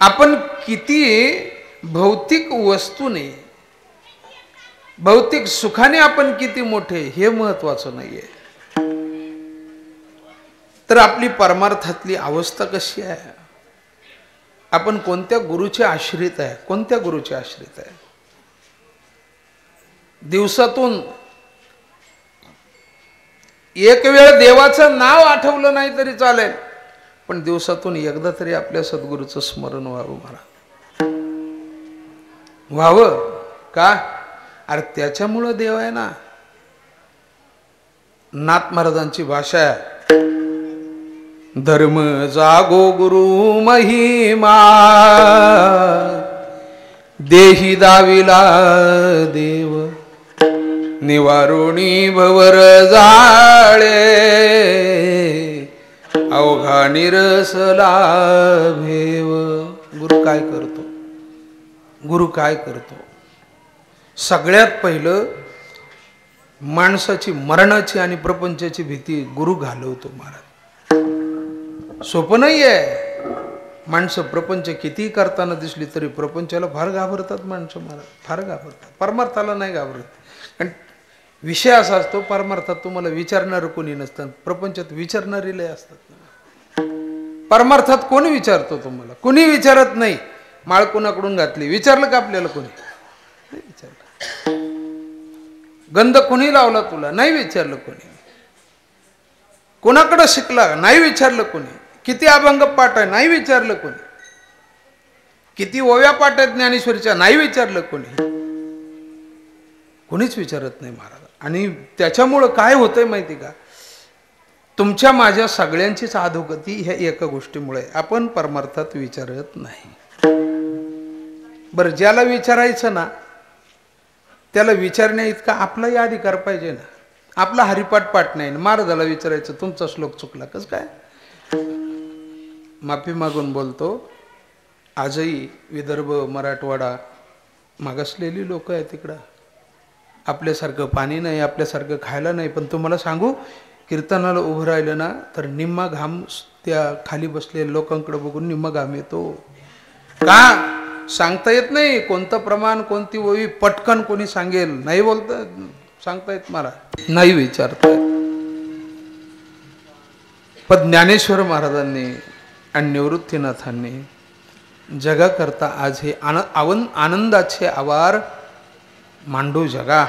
A: आपण किती भौतिक वस्तूने, भौतिक सुखाने आपण किती मोठे, हे महत्वाचं नाहीये. तर आपली परमार्थातली अवस्था कशी आहे, आपण कोणत्या गुरुचे आश्रित आहे, कोणत्या गुरुचे आश्रित आहे. दिवसातून एक वेळ देवाचं नाव आठवलं नाही तरी चालेल, पण दिवसातून एकदा तरी आपल्या सद्गुरूचं स्मरण व्हावं. मला व्हावं का, अरे त्याच्यामुळं देव आहे ना. नाथ महाराजांची भाषा आहे, धर्म जागो गुरु महिमा, देही दाविला देव, निवारुणी भवर जाळे, अवघा निरसला भेव. गुरु काय करतो, गुरु काय करतो. सगळ्यात पहिलं माणसाची मरणाची आणि प्रपंचाची भीती गुरु घालवतो. महाराज सोपं नाही आहे. माणसं प्रपंच किती करताना दिसली तरी प्रपंचाला फार घाबरतात माणसं. महाराज फार घाबरतात, परमार्थाला नाही घाबरत. कारण विषय असा असतो, परमार्थात तुम्हाला विचारणारं कोणी नसतं, प्रपंचात विचारणारी लय असतात. परमार्थात कोणी विचारतो तुम्हाला, कोणी विचारत नाही. माळ कोणाकडून घातली, विचारलं का आपल्याला कोणी, नाही विचारलं. गंध कोणी लावला तुला, नाही विचारलं कोणी. कोणाकडं शिकला, नाही विचारलं कोणी. किती अभंग पाठ आहे, नाही विचारलं कोणी. किती ओव्या पाठ आहेत ज्ञानेश्वरीच्या, नाही विचारलं कोणी. कोणीच विचारत नाही महाराज. आणि त्याच्यामुळं काय होतंय माहिती का, तुमच्या माझ्या सगळ्यांचीच अधोगती ह्या एका गोष्टीमुळे, आपण परमार्थात विचारत नाही. बरं, ज्याला विचारायचं ना त्याला विचारण्या इतका आपलाही अधिकार पाहिजे ना. आपला हरिपाठ पाठ नाही, महाराजाला विचारायचं तुमचा श्लोक चुकला कसं काय. माफी मागून बोलतो, आजही विदर्भ मराठवाडा मागासलेली लोक आहेत तिकडं, आपल्यासारखं पाणी नाही, आपल्यासारखं खायला नाही. पण तुम्हाला सांगू, कीर्तनाला उभं राहिलं ना तर निम्मा घाम त्या खाली बसलेल्या लोकांकडे बघून निम्मा घाम येतो. का सांगता येत नाही, कोणतं प्रमाण कोणती ओवी पटकन कोणी सांगेल नाही, बोलता सांगता येत मला नाही, विचारता येत. पण ज्ञानेश्वर महाराजांनी आणि निवृत्तीनाथांनी जगाकरता आज हे आनंदाचे आवार मांडू जगा.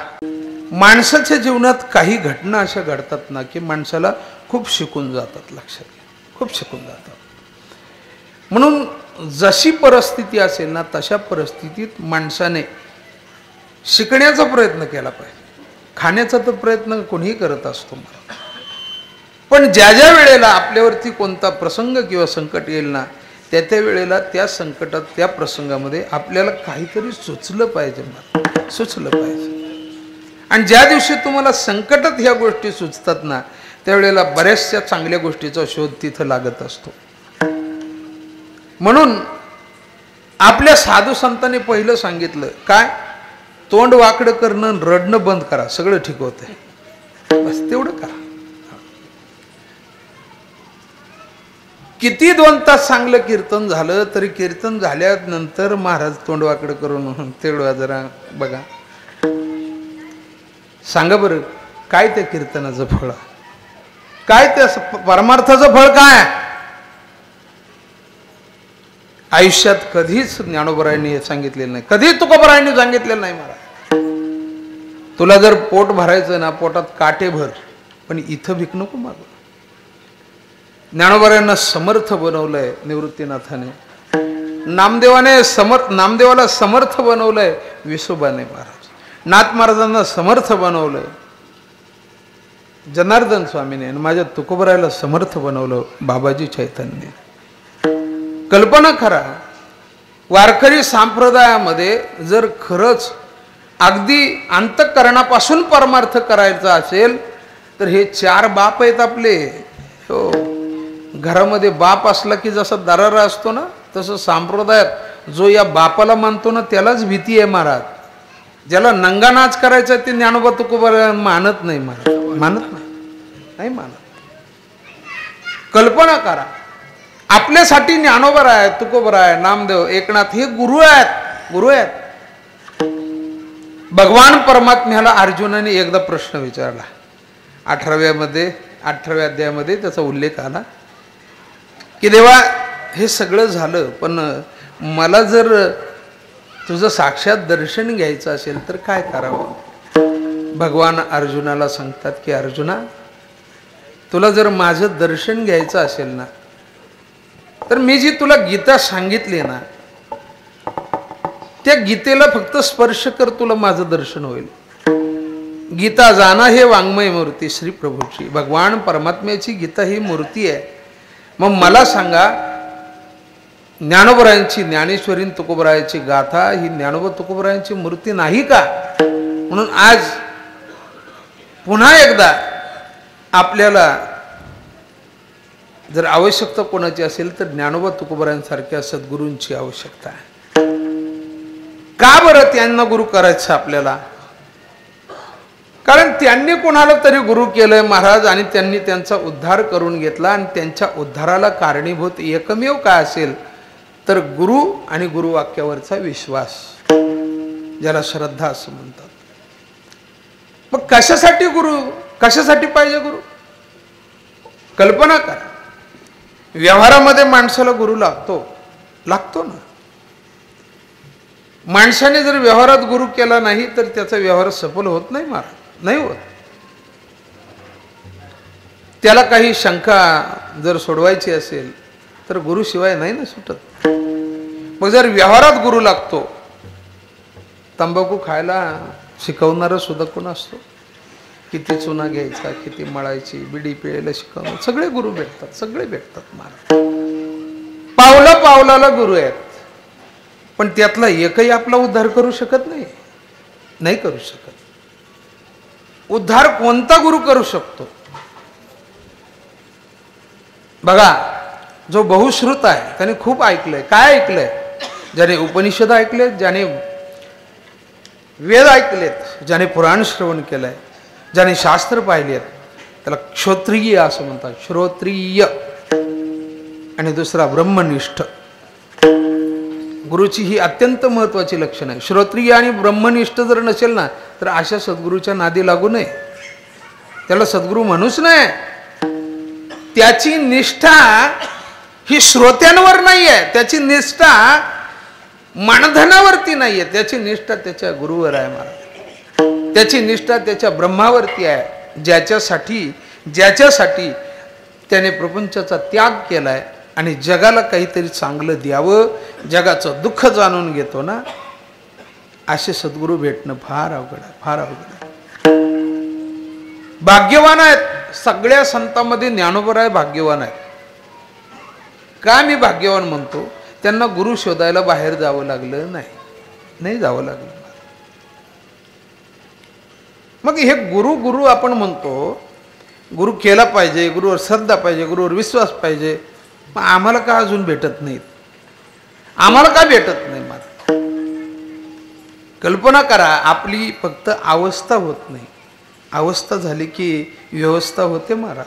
A: माणसाच्या जीवनात काही घटना अशा घडतात ना की माणसाला खूप शिकून जातात, लक्षात घ्या, खूप शिकून जातात. म्हणून जशी परिस्थिती असेल ना तशा परिस्थितीत माणसाने शिकण्याचा प्रयत्न केला पाहिजे. खाण्याचा तर प्रयत्न कोणीही करत असतो, पण ज्या ज्या वेळेला आपल्यावरती कोणता प्रसंग किंवा संकट येईल ना त्या त्या वेळेला त्या संकटात त्या प्रसंगामध्ये आपल्याला काहीतरी सुचलं पाहिजे, सुचलं पाहिजे. आणि ज्या दिवशी तुम्हाला संकटात ह्या गोष्टी सुचतात ना त्यावेळेला बऱ्याचशा चांगल्या गोष्टीचा शोध तिथं लागत असतो. म्हणून आपल्या साधू संतांनी पहिलं सांगितलं काय, तोंड वाकडं करणं, रडणं बंद करा, सगळं ठीक होतंय, बस तेवढं करा. किती 2 तास चांगलं कीर्तन झालं तरी कीर्तन झाल्यानंतर महाराज तोंड वाकडं करून तेवढं जरा बघा, सांगा बरं काय त्या कीर्तनाचं फळ, काय त्या परमार्थाचं फळ काय. आयुष्यात कधीच ज्ञानोबरायांनी हे सांगितलेलं नाही, कधीच तुकोबरायांनी सांगितलेलं नाही. मला तुला जर पोट भरायचं ना पोटात काटे भर, पण इथं भीक नको मागू. ज्ञानोबरायांना समर्थ बनवलंय निवृत्तीनाथाने, नामदेवाला समर्थ बनवलंय विसोबाने महाराज, नाथ महाराजांना समर्थ बनवलंय जनार्दन स्वामीने, आणि माझ्या तुकोबरायला समर्थ बनवलं बाबाजी चैतन्य. कल्पना करा, वारकरी संप्रदायामध्ये जर खरंच अगदी अंतःकरणापासून परमार्थ करायचा असेल तर हे 4 बाप आहेत आपले. हो, घरामध्ये बाप असला की जसा दरारा असतो ना तसं संप्रदायात जो या बापाला मानतो ना त्यालाच भीती आहे महाराज. ज्याला नंगा नाच करायचा ते ज्ञानोबा तुकोबा मानत नाही, मानत नाही मानत. कल्पना करा, आपल्यासाठी ज्ञानोबा आहे, तुकोबा आहे, नामदेव, एकनाथ हे गुरु आहेत, गुरु आहेत. भगवान परमात्म्याला अर्जुनाने एकदा प्रश्न विचारला, 18व्या अध्यायामध्ये त्याचा उल्लेख आला की देवा हे सगळं झालं पण मला जर तुझं साक्षात दर्शन घ्यायचं असेल तर काय करावं. भगवान अर्जुनाला सांगतात की अर्जुना, तुला जर माझं दर्शन घ्यायचं असेल ना तर मी जी तुला गीता सांगितली ना त्या गीतेला फक्त स्पर्श कर, तुला माझं दर्शन होईल. गीता जाणं हे वाङ्मय मूर्ती श्री प्रभूची, भगवान परमात्म्याची गीता ही मूर्ती आहे. मग मला सांगा, ज्ञानोबरायांची, ज्ञानेश्वरी तुकोबरायांची गाथा ही ज्ञानोबा तुकोबरायांची मूर्ती नाही का. म्हणून आज पुन्हा एकदा आपल्याला जर आवश्यकता कोणाची असेल तर ज्ञानोबा तुकोबरायांसारख्या सद्गुरूंची आवश्यकता आहे. का बरं त्यांना गुरु करायचं आपल्याला, कारण त्यांनी कोणाला तरी गुरु केलंय महाराज आणि त्यांनी त्यांचा उद्धार करून घेतला. आणि त्यांच्या उद्धाराला कारणीभूत एकमेव काय असेल तर गुरु आणि गुरुवाक्यावरचा विश्वास, ज्याला श्रद्धा असं म्हणतात. मग कशासाठी गुरु, कशासाठी पाहिजे गुरु. कल्पना करा, व्यवहारामध्ये माणसाला गुरु लागतो ना. माणसाने जर व्यवहारात गुरु केला नाही तर त्याचा व्यवहार सफल होत नाही महाराज, नाही होत. त्याला काही शंका जर सोडवायची असेल तर गुरुशिवाय नाही ना सुटत. मग जर व्यवहारात गुरु लागतो, तंबाखू खायला शिकवणारा सुद्धा कोण असतो, किती चुना घ्यायचा, किती मळायची, बिडी पिळायला शिकवणं, सगळे गुरु भेटतात, सगळे भेटतात महाराज. पावला पावलाला गुरु आहेत, पण त्यातला एकही आपला उद्धार करू शकत नाही, नाही करू शकत. उद्धार कोणता गुरु करू शकतो? बघा, जो बहुश्रुत आहे त्याने खूप ऐकलंय. काय ऐकलंय? ज्याने उपनिषद ऐकलेत, ज्याने वेद ऐकलेत, ज्याने पुराण श्रवण केलंय, ज्याने शास्त्र पाहिलेत, त्याला श्रोत्रिय असं म्हणतात. श्रोत्रिय. आणि दुसरा ब्रह्मनिष्ठ. गुरुची ही अत्यंत महत्वाची लक्षण आहे. श्रोत्रिय आणि ब्रह्मनिष्ठ जर नसेल ना तर अशा सद्गुरूच्या नादी लागू नये. त्याला सद्गुरू म्हणूच नये. त्याची निष्ठा ही श्रोत्यांवर नाहीये, त्याची निष्ठा मानधनावरती नाहीये, त्याची निष्ठा त्याच्या गुरुवर आहे महाराज. त्याची निष्ठा त्याच्या ब्रह्मावरती आहे, ज्याच्यासाठी त्याने प्रपंचाचा त्याग केलाय आणि जगाला काहीतरी चांगलं द्यावं, जगाचं दुःख जाणून घेतो ना, असे सद्गुरू भेटणं फार अवघड आहे, फार अवघड आहे. भाग्यवान आहेत सगळ्या संतांमध्ये ज्ञानोबराय भाग्यवान आहेत. का मी भाग्यवान म्हणतो? त्यांना गुरु शोधायला बाहेर जावं लागलं नाही जावं लागलं. मग हे गुरु आपण म्हणतो, गुरु केला पाहिजे, गुरुवर श्रद्धा पाहिजे, गुरुवर विश्वास पाहिजे. मग आम्हाला का अजून भेटत नाहीत? आम्हाला का भेटत नाही? मला कल्पना करा, आपली फक्त अवस्था होत नाही. अवस्था झाली की व्यवस्था होते महाराज.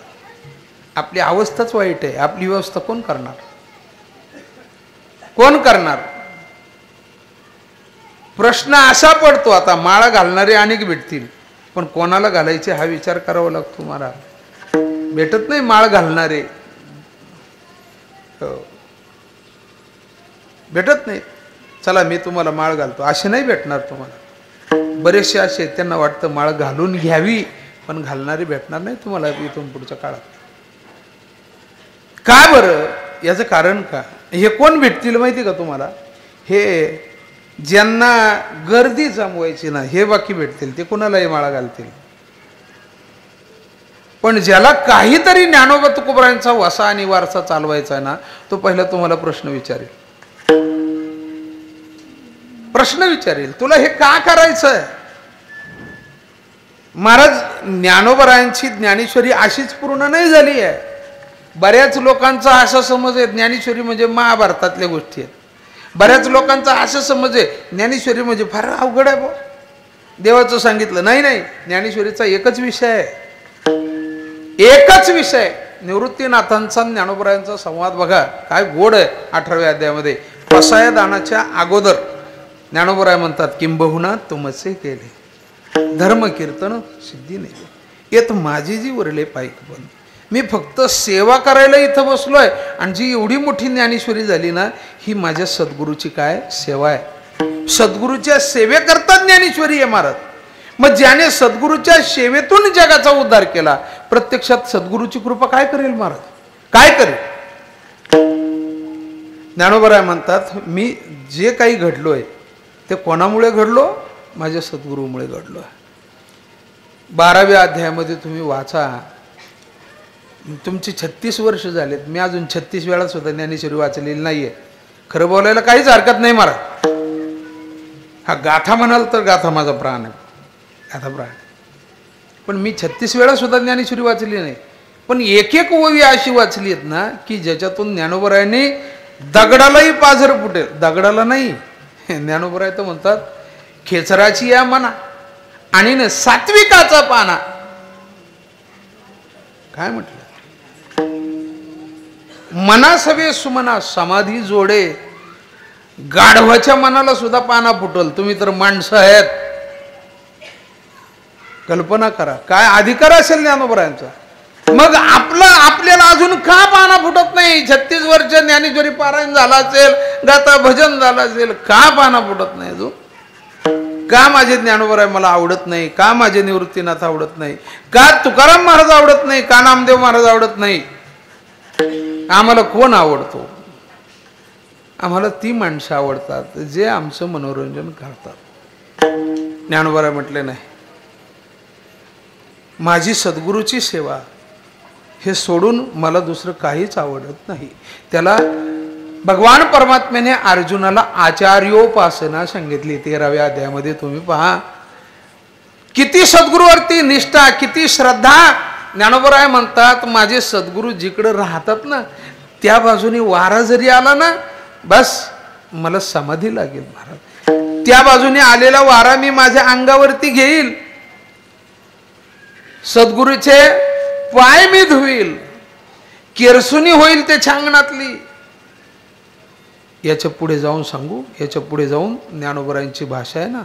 A: आपली अवस्थाच वाईट आहे, आपली व्यवस्था कोण करणार? कोण करणार? प्रश्न असा पडतो, आता माळा घालणारे अनेक भेटतील, पण कोणाला घालायचे हा विचार करावा लागतो महाराज. भेटत नाही माळ घालणारे, भेटत नाही. चला मी तुम्हाला माळ घालतो असे नाही भेटणार तुम्हाला. बरेचसे असे त्यांना वाटतं माळ घालून घ्यावी, पण घालणारे भेटणार नाही तुम्हाला इथून पुढच्या काळात. का बरं? याचं कारण का? हे कोण भेटतील माहिती का तुम्हाला? हे ज्यांना गर्दी जमवायची ना, हे बाकी भेटतील, ते कोणालाही माळा घालतील. पण ज्याला काहीतरी ज्ञानोबा तुकोबारायांचा वसा आणि वारसा चालवायचा आहे ना, तो पहिला तुम्हाला प्रश्न विचारेल, तुला हे का करायचंय? महाराज, ज्ञानोबारायांची ज्ञानेश्वरी अशीच पूर्ण नाही झाली आहे. बऱ्याच लोकांचा असा समज आहे ज्ञानेश्वरी म्हणजे महाभारतातल्या गोष्टी आहेत. बऱ्याच लोकांचा असा समज आहे ज्ञानेश्वरी म्हणजे फार अवघड आहे बा, देवाचं सांगितलं. नाही, ज्ञानेश्वरीचा एकच विषय आहे, एकच विषय. निवृत्तीनाथांचा ज्ञानोबारायांचा संवाद बघा, काय गोड आहे. 18व्या अध्यायामध्ये पसाया दानाच्या अगोदर ज्ञानोबाराय म्हणतात, किंबहुना तुमचे केले धर्म कीर्तन सिद्धी नाही येत माझी जी वरले पायक बन. मी फक्त सेवा करायला इथं बसलोय, आणि जी एवढी मोठी ज्ञानेश्वरी झाली ना, ही माझ्या सद्गुरूची काय सेवा आहे. सद्गुरूच्या सेवेकरता ज्ञानेश्वरी आहे महाराज. मग ज्याने सद्गुरूच्या सेवेतून जगाचा उद्धार केला, प्रत्यक्षात सद्गुरूची कृपा काय करेल महाराज? काय करेल? ज्ञानोबाराय म्हणतात, मी जे काही घडलोय ते कोणामुळे घडलो? माझ्या सद्गुरूमुळे घडलो. 12व्या अध्यायामध्ये तुम्ही वाचा. तुमची 36 वर्ष झालेत, मी अजून 36 वेळा सुद्धा ज्ञानेश्वरी वाचलेली नाहीये. खरं बोलायला काहीच हरकत नाही महाराज. हा गाथा म्हणाल तर गाथा माझा प्राण आहे, गाथा प्राण. पण मी 36 वेळा सुद्धा ज्ञानेश्वरी वाचली नाही. पण एक ओवी अशी वाचली आहेत ना की ज्याच्यातून ज्ञानोबारायांनी दगडालाही पाझर फुटेल. दगडाला नाही, ज्ञानोबाराय तर म्हणतात खेचराची या मना आणि न सात्विकाचा पाना. काय म्हटलं? मना सवे सुमना समाधी जोडे. गाढवाच्या मनाला सुद्धा पाना फुटल, तुम्ही तर माणसं आहेत. कल्पना करा काय अधिकार असेल ज्ञानोबारायांचा. मग आपल्याला अजून का पाना फुटत नाही? 36 वर्ष ज्ञानेश्वरी पारायण झाला असेल, गाता भजन झालं असेल, का पाना फुटत नाही अजून? का माझे ज्ञानोबाराय मला आवडत नाही? का माझे निवृत्तीनाथ आवडत नाही? का तुकाराम महाराज आवडत नाही? का नामदेव महाराज आवडत नाही? आम्हाला कोण आवडतो? आम्हाला ती माणसं आवडतात जे आमचं मनोरंजन करतात. ज्ञानोबाराय म्हटले नाही, माझी सद्गुरूची सेवा हे सोडून मला दुसरं काहीच आवडत नाही. त्याला भगवान परमात्म्याने अर्जुनाला आचार्योपासना सांगितली. 13व्या अध्यायामध्ये तुम्ही पहा. किती सद्गुरूवरती निष्ठा, किती श्रद्धा. ज्ञानोबराय म्हणतात माझे सद्गुरू जिकडे राहतात ना त्या बाजूने वारा जरी आला ना बस मला समाधी लागेल महाराज. त्या बाजूने आलेला वारा मी माझ्या अंगावरती घेईल, सद्गुरूचे पाय मी धुईल, केरसुनी होईल त्याच्या अंगणातली. याच्या पुढे जाऊन सांगू, याच्या पुढे जाऊन ज्ञानोबरायांची भाषा आहे ना,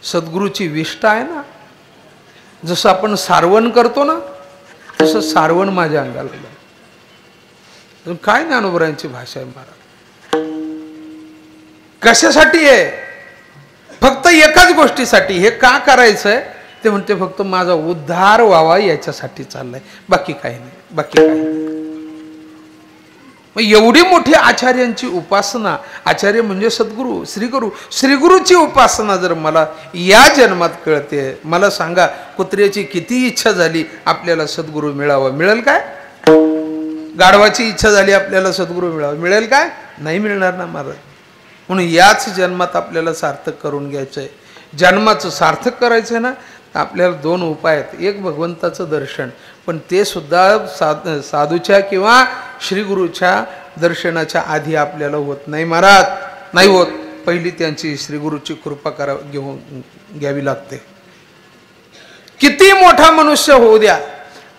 A: सद्गुरूची विष्ठा आहे ना. जसं आपण सारवण करतो ना तसं सारवण माझ्या अंगाला लागलं. काय ज्ञानोबरायांची भाषा आहे महाराज. कशासाठी आहे? फक्त एकाच गोष्टीसाठी. हे का करायचंय ते म्हणते फक्त माझा उद्धार व्हावा याच्यासाठी चाललाय, बाकी काही नाही, बाकी काही नाही. मग एवढी मोठी आचार्यांची उपासना, आचार्य म्हणजे सद्गुरू, श्रीगुरू, श्रीगुरूची उपासना जर मला या जन्मात कळते, मला सांगा कुत्र्याची किती इच्छा झाली आपल्याला सद्गुरू मिळावा, मिळेल काय? गाढवाची इच्छा झाली आपल्याला सद्गुरू मिळावा, मिळेल काय? नाही मिळणार ना महाराज. म्हणून याच जन्मात आपल्याला सार्थक करून घ्यायचंय. जन्माचं सार्थक करायचंय ना आपल्याला दोन उपाय आहेत. एक भगवंताचं दर्शन, पण ते सुद्धा साधूच्या किंवा श्रीगुरूच्या दर्शनाच्या आधी आपल्याला होत नाही महाराज, नाही होत. पहिली त्यांची श्रीगुरूची कृपा घ्यावी लागते. किती मोठा मनुष्य होऊ द्या,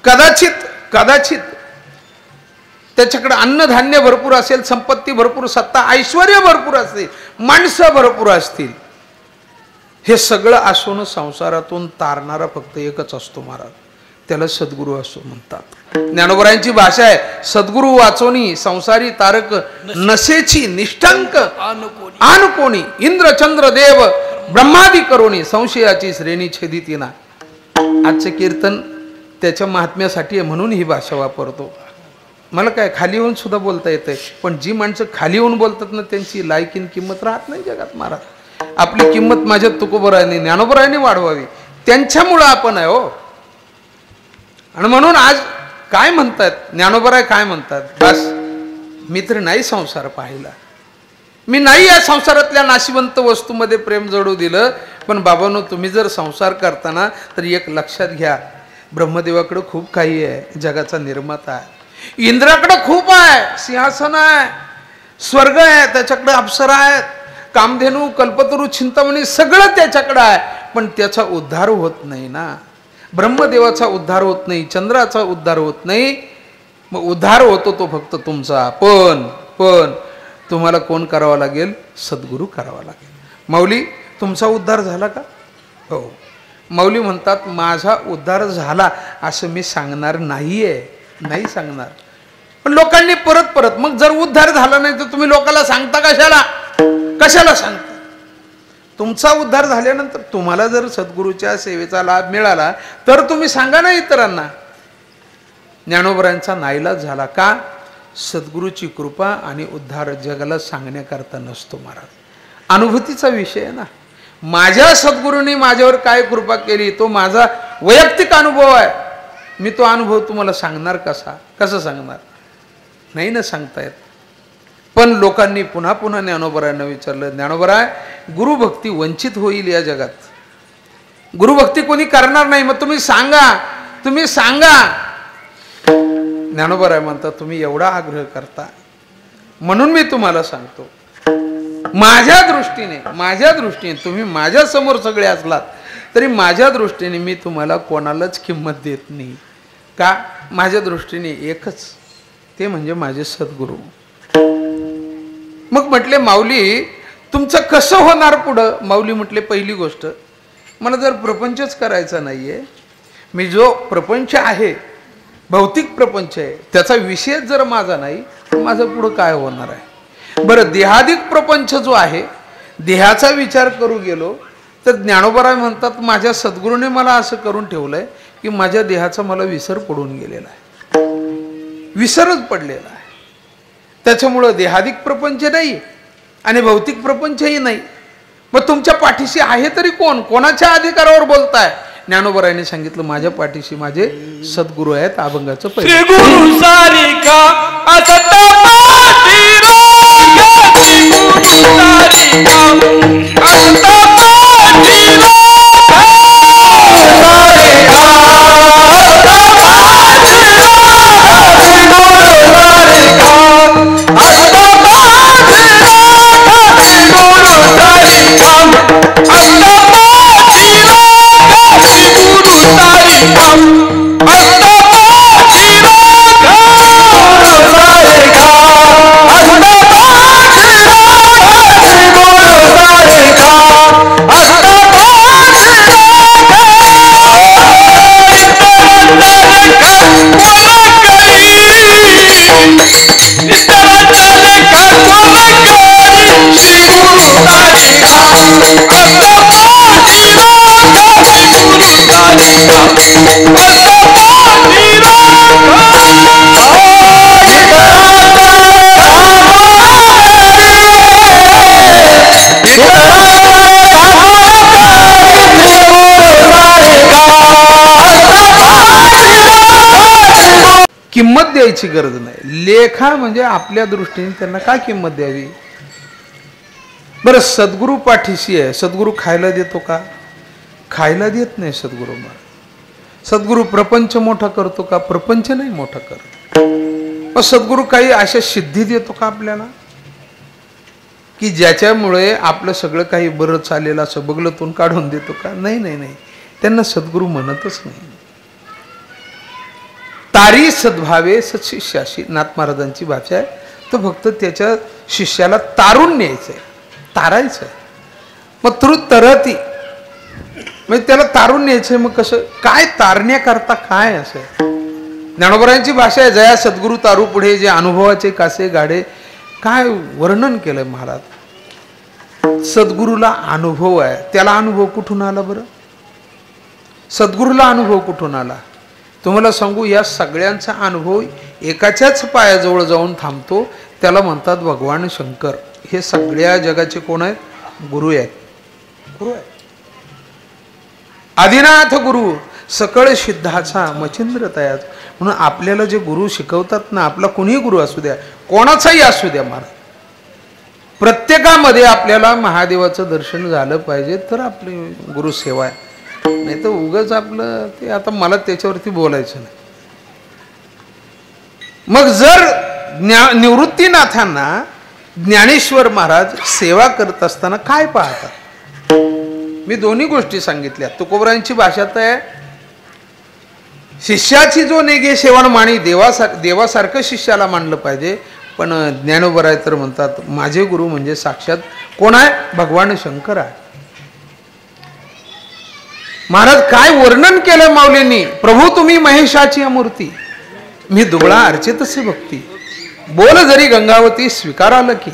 A: कदाचित त्याच्याकडे अन्नधान्य भरपूर असेल, संपत्ती भरपूर, सत्ता ऐश्वर्य भरपूर असेल, माणसं भरपूर असतील, हे सगळं असून संसारातून तारणारा फक्त एकच असतो महाराज, त्याला सद्गुरू असो म्हणतात. ज्ञानोबरायांची भाषा आहे सद्गुरू वाचोनी संसारी तारक नशेची निष्ठांक आन कोणी इंद्र चंद्र देव ब्रह्मादी करोनी संशयाची श्रेणी छेदितीना. आजचे कीर्तन त्याच्या महात्म्यासाठी आहे म्हणून ही भाषा वापरतो. मला काय खाली येऊन सुद्धा बोलता येतंय, पण जी माणसं खाली येऊन बोलतात ना त्यांची लायकीन किंमत राहत नाही जगात महाराज. आपली किंमत माझ्या तुकोबरायांनी ज्ञानोबरायांनी वाढवावी, त्यांच्यामुळं आपण आहे हो. आणि म्हणून आज काय म्हणतात ज्ञानोबराय, काय म्हणतात, बस मी तर नाही संसार पाहिला, मी नाही या संसारातल्या नाशिवंत वस्तूमध्ये प्रेम जडू दिलं. पण बाबांनो तुम्ही जर संसार करताना तर एक लक्षात घ्या, ब्रह्मदेवाकडे खूप काही आहे, जगाचा निर्माता आहे. इंद्राकडे खूप आहे, सिंहासन आहे, स्वर्ग आहे, त्याच्याकडे अप्सरा आहेत, कामधेनू कल्पतरू चिंतामणी सगळं त्याच्याकडे आहे, पण त्याचा उद्धार होत नाही ना. ब्रह्मदेवाचा उद्धार होत नाही, चंद्राचा उद्धार होत नाही. मग उद्धार होतो तो फक्त तुमचा. पण तुम्हाला कोण करावा लागेल? सद्गुरू करावा लागेल. माऊली तुमचा उद्धार झाला का? हो. माऊली म्हणतात माझा उद्धार झाला असं मी सांगणार नाहीये, नाही सांगणार. पण लोकांनी परत मग जर उद्धार झाला नाही तर तुम्ही लोकांना सांगता कशाला सांगता? तुमचा उद्धार झाल्यानंतर तुम्हाला जर सद्गुरूच्या सेवेचा लाभ मिळाला तर तुम्ही सांगा ना इतरांना. ज्ञानोबरायांचा नाईलाज झाला का? सद्गुरूची कृपा आणि उद्धार जगाला सांगण्याकरता नसतो महाराज, अनुभूतीचा विषय आहे ना. माझ्या सद्गुरूंनी माझ्यावर काय कृपा केली तो माझा वैयक्तिक अनुभव आहे. मी तो अनुभव तुम्हाला सांगणार कसं सांगणार? नाही ना सांगता येत. पण लोकांनी पुन्हा ज्ञानोबरायांना विचारलं, ज्ञानोबराय गुरुभक्ती वंचित होईल या जगात, गुरुभक्ती कोणी करणार नाही, मग तुम्ही सांगा. ज्ञानोबराय म्हणतात तुम्ही एवढा आग्रह करता म्हणून मी तुम्हाला सांगतो. माझ्या दृष्टीने तुम्ही माझ्या समोर सगळे असलात तरी माझ्या दृष्टीने मी तुम्हाला कोणालाच किंमत देत नाही. का? माझ्या दृष्टीने एकच, ते म्हणजे माझे सद्गुरू. मग म्हटले माऊली तुमचं कसं होणार पुढं? माऊली म्हटले पहिली गोष्ट मला जर प्रपंचच करायचा नाहीये, मी जो प्रपंच आहे भौतिक प्रपंच आहे त्याचा विषय जर माझा नाही तर माझं पुढं काय होणार आहे? बरं देहादिक प्रपंच जो आहे देहाचा विचार करू गेलो तर ज्ञानोबराय म्हणतात माझ्या सद्गुरूने मला असं करून ठेवलंय की माझ्या देहाचा मला विसर पडून गेलेला आहे, विसरच पडलेला आहे. त्याच्यामुळं देहादिक प्रपंच नाही आणि भौतिक प्रपंचही नाही. मग तुमच्या पाठीशी आहे तरी कोण? कोणाच्या अधिकारावर बोलताय? ज्ञानोबरायांनी सांगितलं माझ्या पाठीशी माझे सद्गुरू आहेत. अभंगाचं पहिलं
C: श्री गुरु
A: किंमत द्यायची गरज नाही. लेखा म्हणजे आपल्या दृष्टीने त्यांना काय किंमत द्यावी. बरं, सद्गुरू पाठीशी आहे, सद्गुरू खायला देतो का? खायला देत नाही सद्गुरू महाराज. सद्गुरू प्रपंच मोठा करतो का? प्रपंच नाही मोठा करतो. मग सद्गुरू काही अशा सिद्धी देतो का आपल्याला की ज्याच्यामुळे आपलं सगळं काही बरं चालेल असं बगलतून काढून देतो का? नाही नाही नाही, त्यांना सद्गुरू म्हणतच नाही. तारी सद्भावे सत्शिष्याशी, नाथ महाराजांची भाषा आहे. तो फक्त त्याच्या शिष्याला तारून न्यायचंय, तारायचंय. मग तू तरती म्हणजे त्याला तारून न्यायचंय. मग कसं काय तारण्याकरता काय असं? ज्ञानोबरायांची भाषा आहे, जया सद्गुरू तारू पुढे जे अनुभवाचे कासे गाडे. काय वर्णन केलंय महाराज. सद्गुरूला अनुभव आहे, त्याला अनुभव कुठून आला बरं? सद्गुरूला अनुभव कुठून आला? तुम्हाला सांगू, या सगळ्यांचा अनुभव एकाच्याच पायाजवळ जाऊन थांबतो. त्याला म्हणतात भगवान शंकर. हे सगळ्या जगाचे कोण आहेत? गुरु आहेत. गुरु आहेत. आदिनाथ गुरु सकळ सिद्धाचा मचिंद्र तयाच. म्हणून आपल्याला जे गुरु शिकवतात ना, आपला कोणीही गुरु असू द्या, कोणाचाही असू द्या महाराज, प्रत्येकामध्ये आपल्याला महादेवाचं दर्शन झालं पाहिजे तर आपली गुरु सेवा आहे. नाही तर उगाच आपलं ते, आता मला त्याच्यावरती बोलायचं नाही. मग जर निवृत्तीनाथांना ज्ञानेश्वर महाराज सेवा करत असताना काय पाहतात? मी दोन्ही गोष्टी सांगितल्या. तुकोबरांची भाषा तर आहे, शिष्याची जो नेगे सेवण माणी, देवासारखं शिष्याला मानलं पाहिजे. पण ज्ञानोबराय तर म्हणतात माझे गुरु म्हणजे साक्षात कोण आहे? भगवान शंकर आहे. महाराज काय वर्णन केलं माऊलींनी. प्रभू तुम्ही महेशाची मूर्ती, मी दुबळा अर्चितसे भक्ती, बोल जरी गंगावती स्वीकाराल की.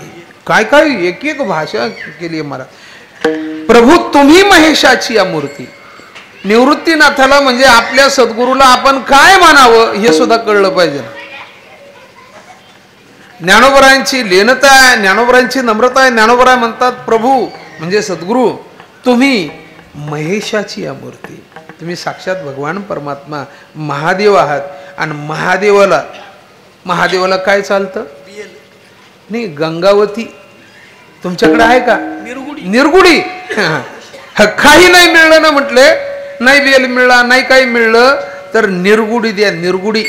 A: काय काय एक एक भाषा केली महाराज. प्रभू तुम्ही महेशाची मूर्ती. निवृत्तीनाथाला म्हणजे आपल्या सद्गुरूला आपण काय मानावं हे सुद्धा कळलं पाहिजे. ज्ञानोबरायांची लेनता आहे, ज्ञानोबरायांची नम्रता आहे. ज्ञानोबराय म्हणतात प्रभू म्हणजे सद्गुरू तुम्ही महेशाची मूर्ती, तुम्ही साक्षात भगवान परमात्मा महादेव आहात. आणि महादेवाला काय चालतं? नाही, गंगावती तुमच्याकडे आहे का? निरगुडी. काही नाही मिळलं ना, म्हटले नाही बेल मिळला, नाही काही मिळलं तर निरगुडी द्या. निरगुडी,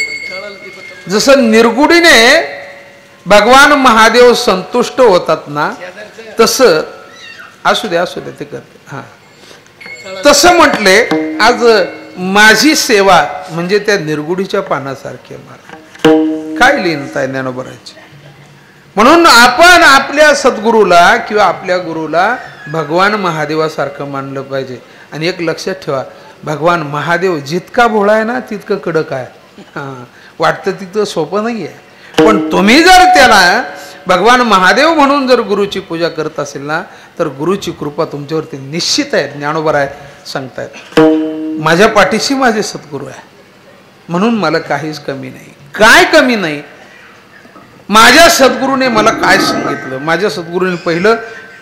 A: जसं निरगुडीने भगवान महादेव संतुष्ट होतात ना, तसं असू द्या ते करते. हा, तसं म्हटले आज माझी सेवा म्हणजे त्या निरगुडीच्या पानासारखी आहे. काय लिहिणताय ज्ञानोबराची. म्हणून आपण आपल्या सद्गुरूला किंवा आपल्या गुरुला भगवान महादेवासारखं मानलं पाहिजे. आणि एक लक्षात ठेवा, भगवान महादेव जितका भोळा आहे ना तितकं कडक आहे. वाटतं तितकं सोपं नाही आहे. पण तुम्ही जर त्याला भगवान महादेव म्हणून जर गुरुची पूजा करत असेल ना, तर गुरुची कृपा तुमच्यावरती निश्चित आहे. ज्ञानोबराय सांगतायत माझ्या पाठीशी माझे सद्गुरू आहे, म्हणून मला काहीच कमी नाही. काय कमी नाही? माझ्या सद्गुरूने मला काय सांगितलं? माझ्या सद्गुरूने पहिलं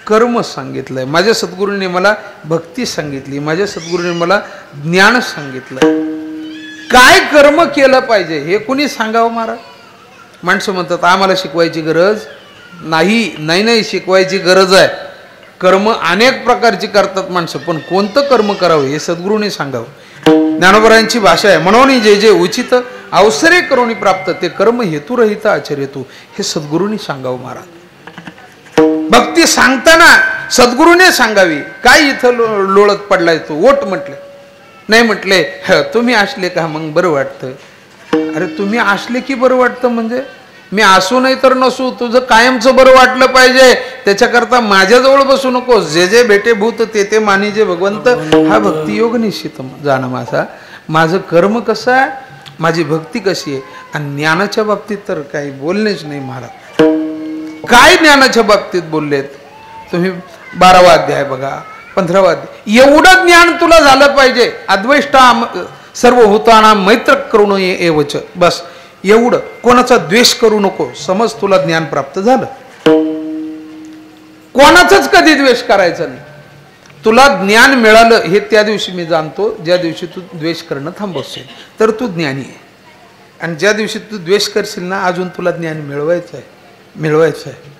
A: कर्म सांगितलंय, माझ्या सद्गुरूने मला भक्ती सांगितली, माझ्या सद्गुरूने मला ज्ञान सांगितलं. काय कर्म केलं पाहिजे हे कुणी सांगावं महाराज? माणसं म्हणतात आम्हाला शिकवायची गरज नाही. नाही, शिकवायची गरज आहे. कर्म अनेक प्रकारची करतात माणसं, पण कोणतं कर्म करावं हे सद्गुरूने सांगावं. ज्ञानोबरायांची भाषा आहे, म्हणून जे जे उचित अवसरे करुणी प्राप्त ते कर्म हेतुरहित आचर्यतु, हे सद्गुरूंनी सांगावं महाराज. भक्ती सांगताना सद्गुरूने सांगावी. काय इथं लोळत पडलाय तू? ओट म्हटले नाही, म्हटले तुम्ही असले का मग बरं वाटतं. अरे तुम्ही असले की बरं वाटतं म्हणजे मी असू नाही तर नसू, तुझं कायमचं बरं वाटलं पाहिजे. त्याच्याकरता माझ्याजवळ बसू नको. जे जे भेटे भूत ते ते मानी जे भगवंत, हा भक्तियोग निश्चित जाणं माझा. माझं कर्म कसं आहे, माझी भक्ती कशी आहे. आणि ज्ञानाच्या बाबतीत तर काही बोलणेच नाही महाराज. काय ज्ञानाच्या बाबतीत बोललेत तुम्ही? 12वा अध्याय बघा, 15वा अध्याय. एवढं ज्ञान तुला झालं पाहिजे. अद्वैष्टा सर्वभूताना मैत्र करू नये एवच, बस एवढं. कोणाचा द्वेष करू नको, समज तुला ज्ञान प्राप्त झालं. कोणाचाच कधी द्वेष करायचा नाही. तुला ज्ञान मिळालं हे त्या दिवशी मी जाणतो ज्या दिवशी तू द्वेष करणं थांबवशील, तर तू ज्ञानी आहे. आणि ज्या दिवशी तू द्वेष करशील ना, अजून तुला ज्ञान मिळवायचं आहे.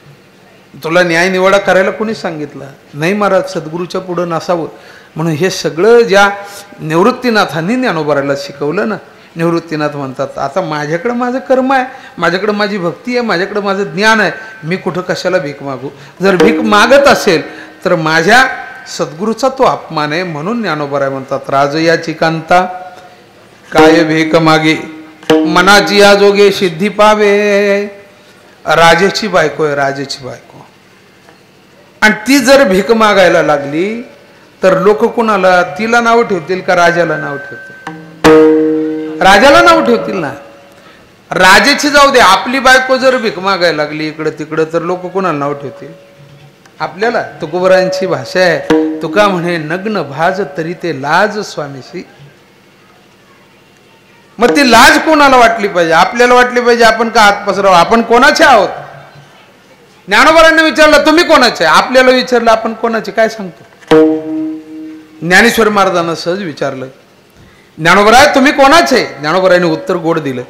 A: तुला न्याय निवाडा करायला कोणी सांगितलं नाही महाराज, सद्गुरूच्या पुढं नसावं. म्हणून हे सगळं ज्या निवृत्तीनाथांनी ज्ञानोबाराला शिकवलं ना, निवृत्तीनाथ म्हणतात आता माझ्याकडं माझं कर्म आहे, माझ्याकडं माझी भक्ती आहे, माझ्याकडं माझं ज्ञान आहे, मी कुठं कशाला भीक मागू. जर भीक मागत असेल तर माझ्या सद्गुरूचा तो अपमान आहे. म्हणून ज्ञानोबाराय म्हणतात राज याची कांता काय भीक मागे, मनाची या जोगे सिद्धी पावे. राजाची बायको आहे, राजाची बायको, आणि ती जर भीक मागायला लागली तर लोक कोणाला, तिला नाव ठेवतील का राजाला नाव ठेवतील? राजाला नाव ठेवतील ना. राजाची जाऊ दे, आपली बायको जर भीक मागायला लागली इकडं तिकडं तर लोक कोणाला नाव ठेवतील? आपल्याला. तुकोबरायांची भाषा आहे, तुका म्हणे नग्न भाज तरी ते लाज स्वामीशी. मग ती लाज कोणाला वाटली पाहिजे? आपल्याला वाटली पाहिजे. आपण का हात पसराव? आपण कोणाचे आहोत? ज्ञानोबारांनी विचारलं तुम्ही कोणाचे? आपल्याला विचारलं आपण कोणाचे? काय सांगतो? ज्ञानेश्वर महाराजांना सहज विचारलं ज्ञानोबराय तुम्ही कोणाचे? ज्ञानोबरायांनी उत्तर गोड दिलं,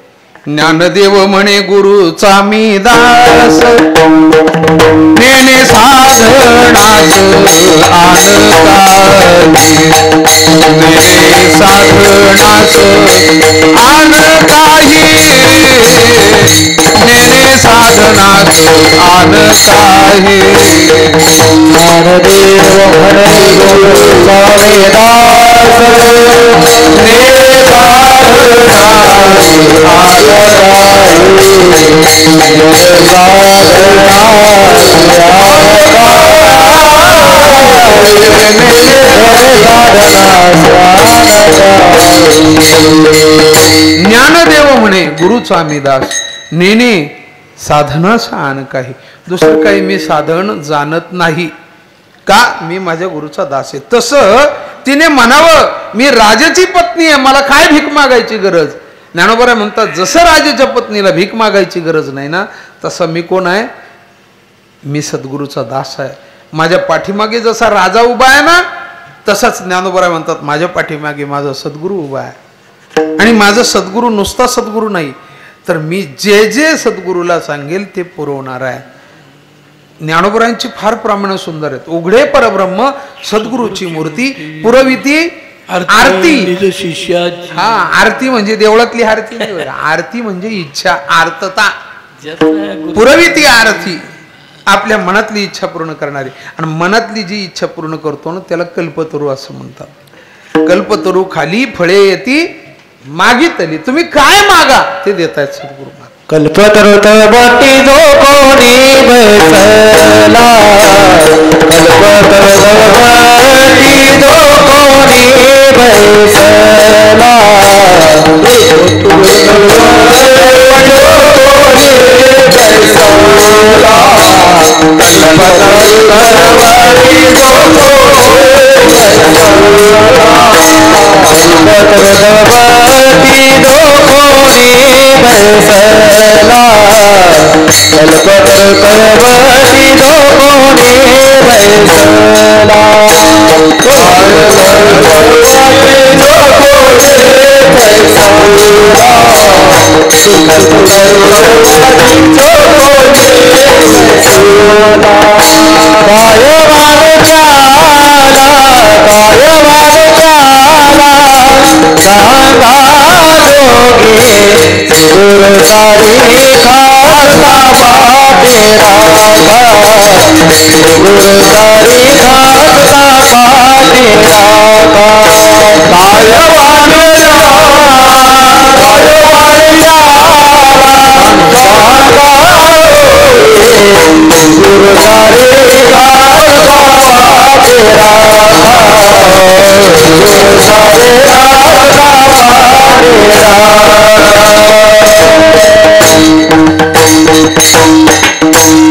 A: ज्ञानदेव म्हणे गुरुचा मी दास, नेने साधनास आन काही, नेने साधनास आन काही,
B: ज्ञानदेव म्हणे गुरुचा मी दास, नेने
A: ज्ञानदेव म्हणे गुरुचा मी दास, नेने साधनास आन काही. दुसरं काही मी साधन जाणत नाही का, मी माझ्या गुरुचा दास आहे. तसं तिने म्हणावं मी राजाची पत्नी आहे, मला काय भीक मागायची गरज. ज्ञानोबराय म्हणतात जसं राजाच्या पत्नीला भीक मागायची गरज नाही ना, तसं मी कोण आहे? मी सद्गुरूचा दास आहे. माझ्या पाठीमागे जसा राजा उभा आहे ना, तसाच ज्ञानोबराय म्हणतात माझ्या पाठीमागे माझा सद्गुरू उभा आहे. आणि माझा सद्गुरू नुसता सद्गुरू नाही, तर मी जे जे सद्गुरूला सांगेल ते पुरवणार आहे. ज्ञानोबरायांची फार प्रमाण सुंदर आहेत. उघडे परब्रह्म सद्गुरूची मूर्ती पुरविती आरती.
C: शिष्या
A: हा, आरती म्हणजे देवळातली आरती नाही, आरती म्हणजे इच्छा, आर्तता. पुरविती आरती, आपल्या मनातली इच्छा पूर्ण करणारी. आणि मनातली जी इच्छा पूर्ण करतो ना त्याला कल्पतरू असं म्हणतात. कल्पतरू खाली फळे येती मागितली, तुम्ही काय मागा ते देतायत सद्गुरू.
B: कल्पतरुत बोटी जो कोणी बसला, कल्पतरुत बोटी जो कोणी बसला,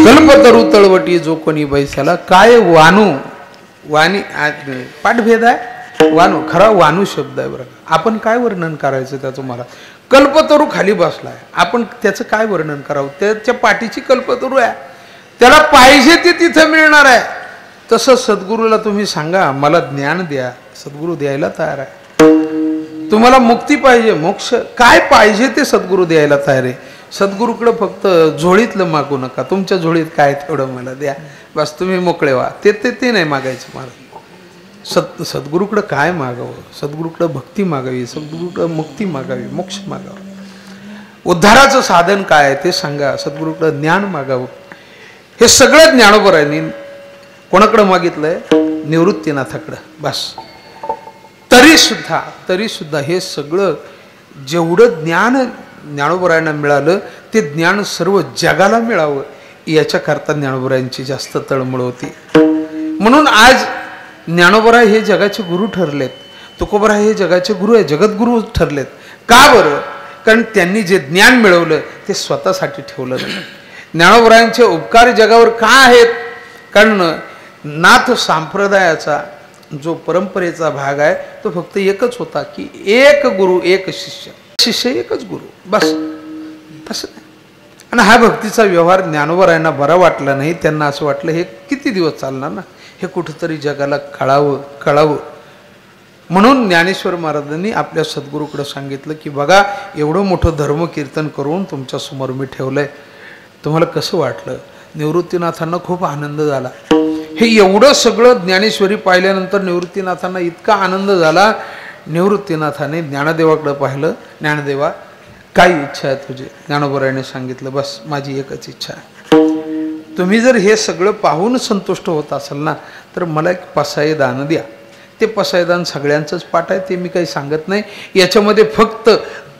A: कल्पतरू तळवटी जो कोणी बैसाला, काय वानू, वाणी पाठभेद आहे. वानू खरा वानू शब्द आहे बरं. आपण काय वर्णन करायचं त्याचं? मला कल्पतरू खाली बसलाय, आपण त्याचं काय वर्णन करावं? त्याच्या पाठीची कल्पतरू आहे, त्याला पाहिजे ते तिथं मिळणार आहे. तसं सद्गुरूला तुम्ही सांगा मला ज्ञान द्या, सद्गुरू द्यायला तयार आहे. तुम्हाला मुक्ती पाहिजे, मोक्ष काय पाहिजे ते सद्गुरू द्यायला तयार आहे. सद्गुरूकडे फक्त झोळीतलं मागू नका, तुमच्या झोळीत काय तेवढं मला द्या, बस तुम्ही मोकळे व्हा. ते नाही मागायचं मला. सद्गुरूकडं काय मागावं? सद्गुरूकडं भक्ती मागावी, सद्गुरूकडं मुक्ती मागावी, मोक्ष मागावं. उद्धाराचं साधन काय आहे ते सांगा, सद्गुरूकडं ज्ञान मागावं. हे सगळं ज्ञानोबरायांनी कोणाकडं मागितलंय? निवृत्तीनाथाकडं. बस तरी सुद्धा हे सगळं जेवढं ज्ञान ज्ञानोबरायांना मिळालं ते ज्ञान सर्व जगाला मिळावं याच्याकरता ज्ञानोबरायांची जास्त तळमळ होती. म्हणून आज ज्ञानोबराय हे जगाचे गुरु ठरलेत, तुकोबराय हे जगाचे गुरु आहे, जगद्गुरु ठरलेत. का बरं? कारण त्यांनी जे ज्ञान मिळवलं ते स्वतःसाठी ठेवलं नाही. ज्ञानोबरायांचे उपकार जगावर का आहेत? कारण नाथ संप्रदायाचा जो परंपरेचा भाग आहे तो फक्त एकच होता की एक गुरु एक शिष्य, शिष्य एकच गुरु, बस. तसं नाही. आणि हा भक्तीचा व्यवहार ज्ञानोबरायांना बरा वाटला नाही. त्यांना असं वाटलं हे किती दिवस चालणार ना, हे कुठंतरी जगाला कळावं. म्हणून ज्ञानेश्वर महाराजांनी आपल्या सद्गुरूकडे सांगितलं की बघा, एवढं मोठं धर्मकीर्तन करून तुमच्यासमोर मी ठेवलंय, तुम्हाला कसं वाटलं? निवृत्तीनाथांना खूप आनंद झाला. हे एवढं सगळं ज्ञानेश्वरी पाहिल्यानंतर निवृत्तीनाथांना इतका आनंद झाला. निवृत्तीनाथाने ज्ञानदेवाकडे पाहिलं. ज्ञानदेवा, काय इच्छा आहे तुझी? ज्ञानोबरायाने सांगितलं, बस माझी एकच इच्छा आहे, तुम्ही जर हे सगळं पाहून संतुष्ट होत असाल ना तर मला एक पसायदान द्या. ते पसायदान सगळ्यांचंच पाठ आहे, ते मी काही सांगत नाही. याच्यामध्ये फक्त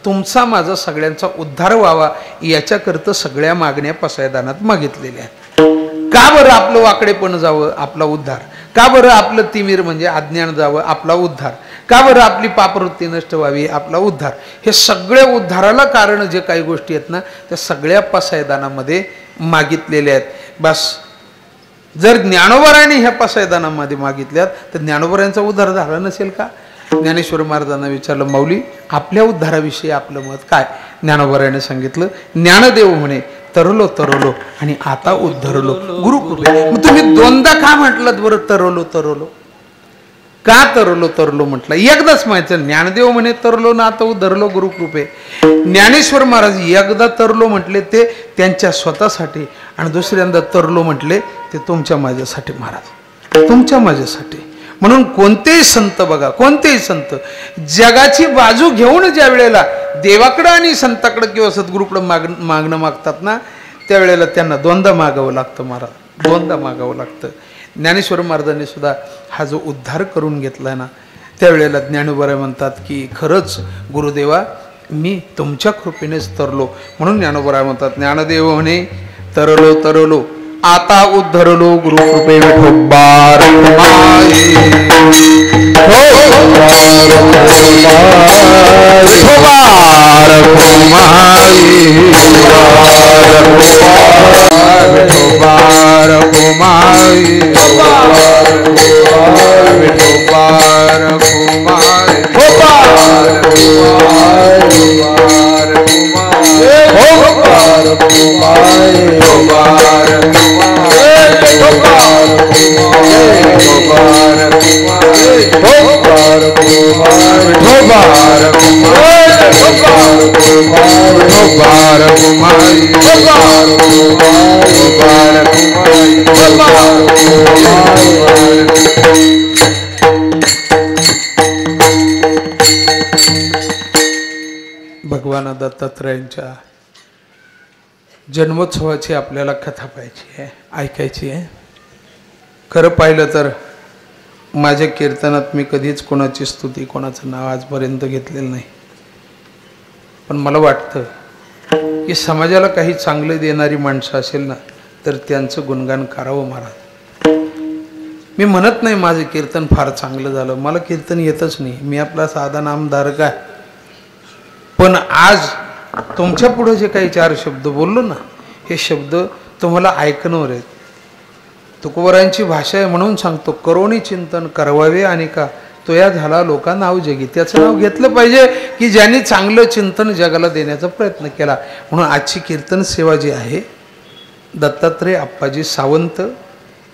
A: तुमचा माझा सगळ्यांचा उद्धार व्हावा याच्याकरता सगळ्या मागण्या पसायदानात मागितलेल्या आहेत. का बरं आपलं वाकडेपण जावं, आपला उद्धार? का बरं आपलं तिमीर म्हणजे अज्ञान जावं, आपला उद्धार? का बरं आपली पापवृत्ती नष्ट व्हावी, आपला उद्धार? हे सगळे उद्धाराला कारण जे काही गोष्टी आहेत ना त्या सगळ्या पसायदानामध्ये मागितलेल्या आहेत. बस जर ज्ञानोबरायांनी ह्या पसायदानामध्ये मागितल्यात तर ज्ञानोबरायांचा उद्धार झाला नसेल का? ज्ञानेश्वर महाराजांना विचारलं, माऊली आपल्या उद्धाराविषयी आपलं मत काय? ज्ञानोबरायाने सांगितलं, ज्ञानदेव म्हणे तरलो आणि आता उद्धरलो गुरुकृपे. मग तुम्ही दोनदा का म्हटलं बरं तरलो? का तरलो म्हटलं? एकदाच माहिती, ज्ञानदेव म्हणे तरलो ना आता उद्धरलो गुरुकृपे. ज्ञानेश्वर महाराज एकदा तरलो म्हटले ते त्यांच्या स्वतःसाठी, आणि दुसऱ्यांदा तरलो म्हटले ते तुमच्या माझ्यासाठी महाराज, तुमच्या माझ्यासाठी. म्हणून कोणतेही संत बघा, कोणतेही संत जगाची बाजू घेऊन ज्या वेळेला देवाकडं आणि संताकडं किंवा सद्गुरूकडं मागणं मागतात ना त्यावेळेला त्यांना दोनदा मागावं लागतं महाराज, दोनदा मागावं लागतं. ज्ञानेश्वर महाराजांनी सुद्धा हा जो उद्धार करून घेतला ना त्यावेळेला ज्ञानोबराय म्हणतात की खरंच गुरुदेवा मी तुमच्या कृपेनेच तरलो. म्हणून ज्ञानोबराय म्हणतात, ज्ञानदेव म्हणे तरलो आता उद्धरलो गुरुकृपे विठोबार भगवान दत्तात्रयांच्या जन्मोत्सवाची आपल्याला कथा पाहायची आहे, ऐकायची आहे. खरं पाहिलं तर माझ्या कीर्तनात मी कधीच कोणाची स्तुती, कोणाचं नाव आजपर्यंत घेतलेलं नाही. पण मला वाटतं की समाजाला काही चांगले देणारी माणसं असेल ना तर त्यांचं गुणगान करावं महाराज. मी म्हणत नाही माझं कीर्तन फार चांगलं झालं, मला कीर्तन येतच नाही, मी आपला साधा नामधारक आहे. पण आज तुमच्या पुढे जे काही चार शब्द बोललो ना हे शब्द तुम्हाला ऐकण्यावर आहेत. तुकोबरायांची भाषा आहे म्हणून सांगतो, करोनी चिंतन करवावे आणि का तो या झाला लोका नाव जगी. त्याचं नाव घेतलं पाहिजे की ज्यांनी चांगलं चिंतन जगाला देण्याचा प्रयत्न केला. म्हणून आजची कीर्तन सेवा जी आहे दत्तात्रय आप्पाजी सावंत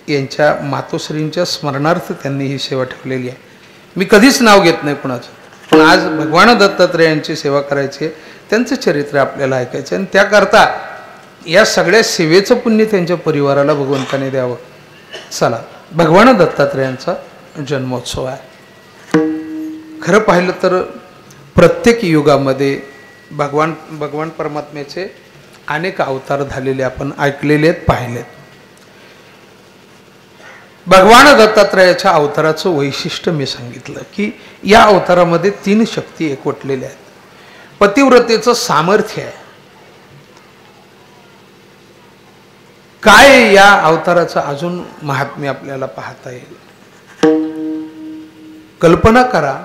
A: यांच्या मातोश्रींच्या स्मरणार्थ त्यांनी ही सेवा ठेवलेली आहे. मी कधीच नाव घेत नाही कुणाचं, पण आज भगवान दत्तात्रेयांची सेवा करायची, त्यांचं चरित्र आपल्याला ऐकायचं आणि त्याकरता या सगळ्या सेवेचं पुण्य त्यांच्या परिवाराला भगवंताने द्यावं. चला, भगवान दत्तात्रेयांचा जन्मोत्सव आहे. खरं पाहिलं तर प्रत्येक युगामध्ये भगवान परमात्म्याचे अनेक अवतार झालेले आपण ऐकलेले आहेत, पाहिलेत. भगवान दत्तात्रेयाच्या अवताराचं वैशिष्ट्य मी सांगितलं की या अवतारामध्ये 3 शक्ती एकवटलेल्या आहेत. पतिव्रतेचं सामर्थ्य आहे. काय या अवताराचं अजून महात्म्य आपल्याला पाहता येईल. कल्पना करा,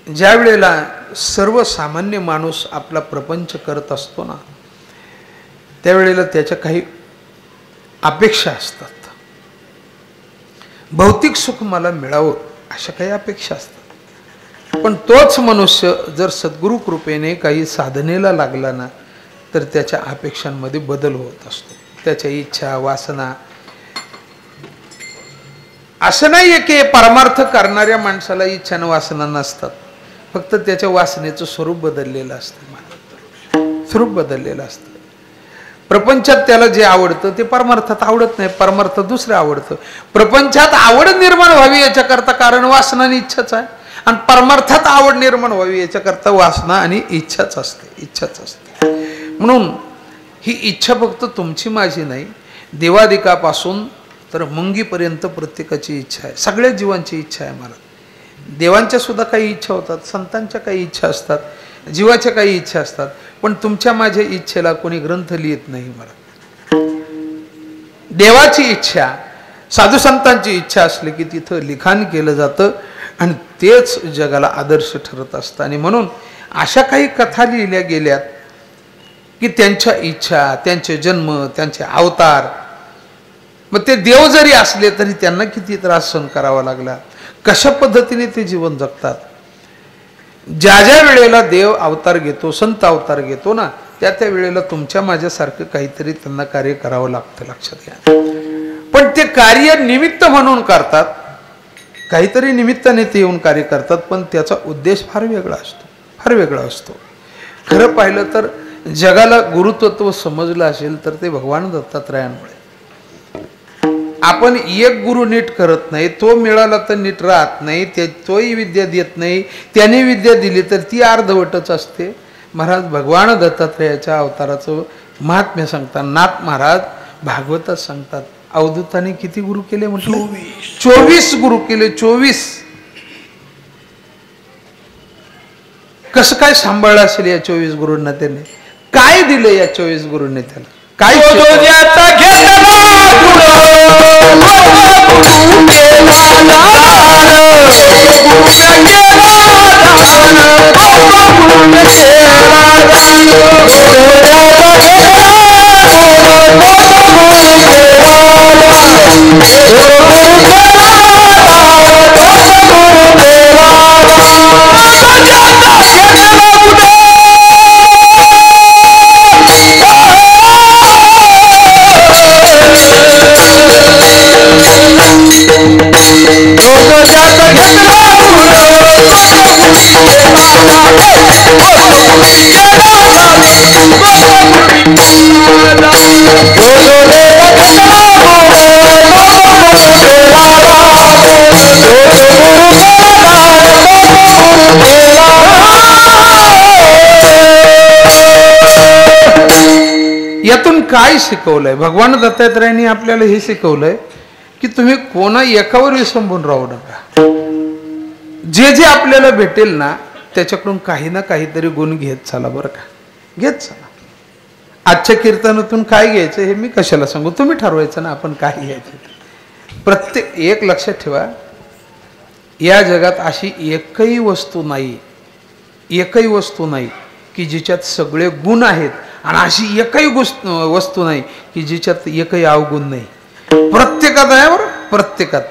A: ज्या वेळेला सर्वसामान्य माणूस आपला प्रपंच करत असतो ना, त्यावेळेला त्याच्या काही अपेक्षा असतात. भौतिक सुख मला मिळावं अशा काही अपेक्षा असतात. पण तोच मनुष्य जर सद्गुरु कृपेने काही साधनेला लागला ना, तर त्याच्या अपेक्षांमध्ये बदल होत असतो. त्याच्या इच्छा, वासना. असं नाहीये की परमार्थ करणाऱ्या माणसाला इच्छा आणि वासना नसतात, फक्त त्याच्या वासनेचं स्वरूप बदललेलं असतं. स्वरूप बदललेलं असतं. प्रपंचात त्याला जे आवडतं ते परमार्थात आवडत नाही, परमार्थ दुसरं आवडतं. प्रपंचात आवड निर्माण व्हावी याच्याकरता कारण वासना आणि इच्छाच आहे, आणि परमार्थात आवड निर्माण व्हावी याच्याकरता वासना आणि इच्छाच असते. म्हणून ही इच्छा फक्त तुमची माझी नाही, देवादिकापासून तर मुंगीपर्यंत प्रत्येकाची इच्छा आहे. सगळ्या जीवांची इच्छा आहे. मला देवांच्या सुद्धा काही इच्छा होतात, संतांच्या काही इच्छा असतात, जीवाच्या काही इच्छा असतात. पण तुमच्या माझ्या इच्छेला कोणी ग्रंथ लिहित नाही. मला देवाची इच्छा, साधू संतांची इच्छा असली की तिथं लिखाण केलं जातं आणि तेच जगाला आदर्श ठरत असतं. आणि म्हणून अशा काही कथा लिहिल्या गेल्यात की त्यांच्या इच्छा, त्यांचे जन्म, त्यांचे अवतार, मग ते देव जरी असले तरी त्यांना किती त्रास सहन करावा लागला, कशा पद्धतीने ते जीवन जगतात. ज्या ज्या वेळेला देव अवतार घेतो, संत अवतार घेतो ना, त्या वेळेला तुमच्या माझ्यासारखं काहीतरी त्यांना कार्य करावं लागतं, लक्षात घ्या. पण ते कार्य निमित्त म्हणून करतात, काहीतरी निमित्ताने ते येऊन कार्य करतात, पण त्याचा उद्देश फार वेगळा असतो. खरं पाहिलं तर जगाला गुरुतत्व समजलं असेल तर ते भगवान दत्तात्रयांमुळे. आपण एक गुरु नीट करत नाही, तो मिळाला तर नीट राहत नाही, तोही विद्या देत नाही, त्याने विद्या दिली तर ती अर्धवटच असते. महाराज भगवान दत्तात्रेयाच्या अवताराचं महात्म्य सांगतात नाथ महाराज भागवतात सांगतात. अवधूताने किती गुरु केले म्हटलं? 24 गुरु केले. 24. कसं काय सांभाळलं असेल या 24 गुरूंना? त्याने काय दिलं या 24 गुरूंनी त्याला? काय यातून काय शिकवलंय? भगवान दत्तात्रयांनी आपल्याला हे शिकवलंय की तुम्ही कोणा एकावर विसंबून राहू नका. जे जे आपल्याला भेटेल ना त्याच्याकडून काही ना काहीतरी गुण घेत चला, बरं का, घेत चला. आजच्या कीर्तनातून काय घ्यायचं हे मी कशाला सांगू, तुम्ही ठरवायचं ना आपण काय घ्यायचं. प्रत्येक एक लक्षात ठेवा, या जगात अशी एकही वस्तू नाही की जिच्यात सगळे गुण आहेत, आणि अशी एकही वस्तू नाही की जिच्यात एकही अवगुण नाही. प्रत्येकात आहे बरं, प्रत्येकात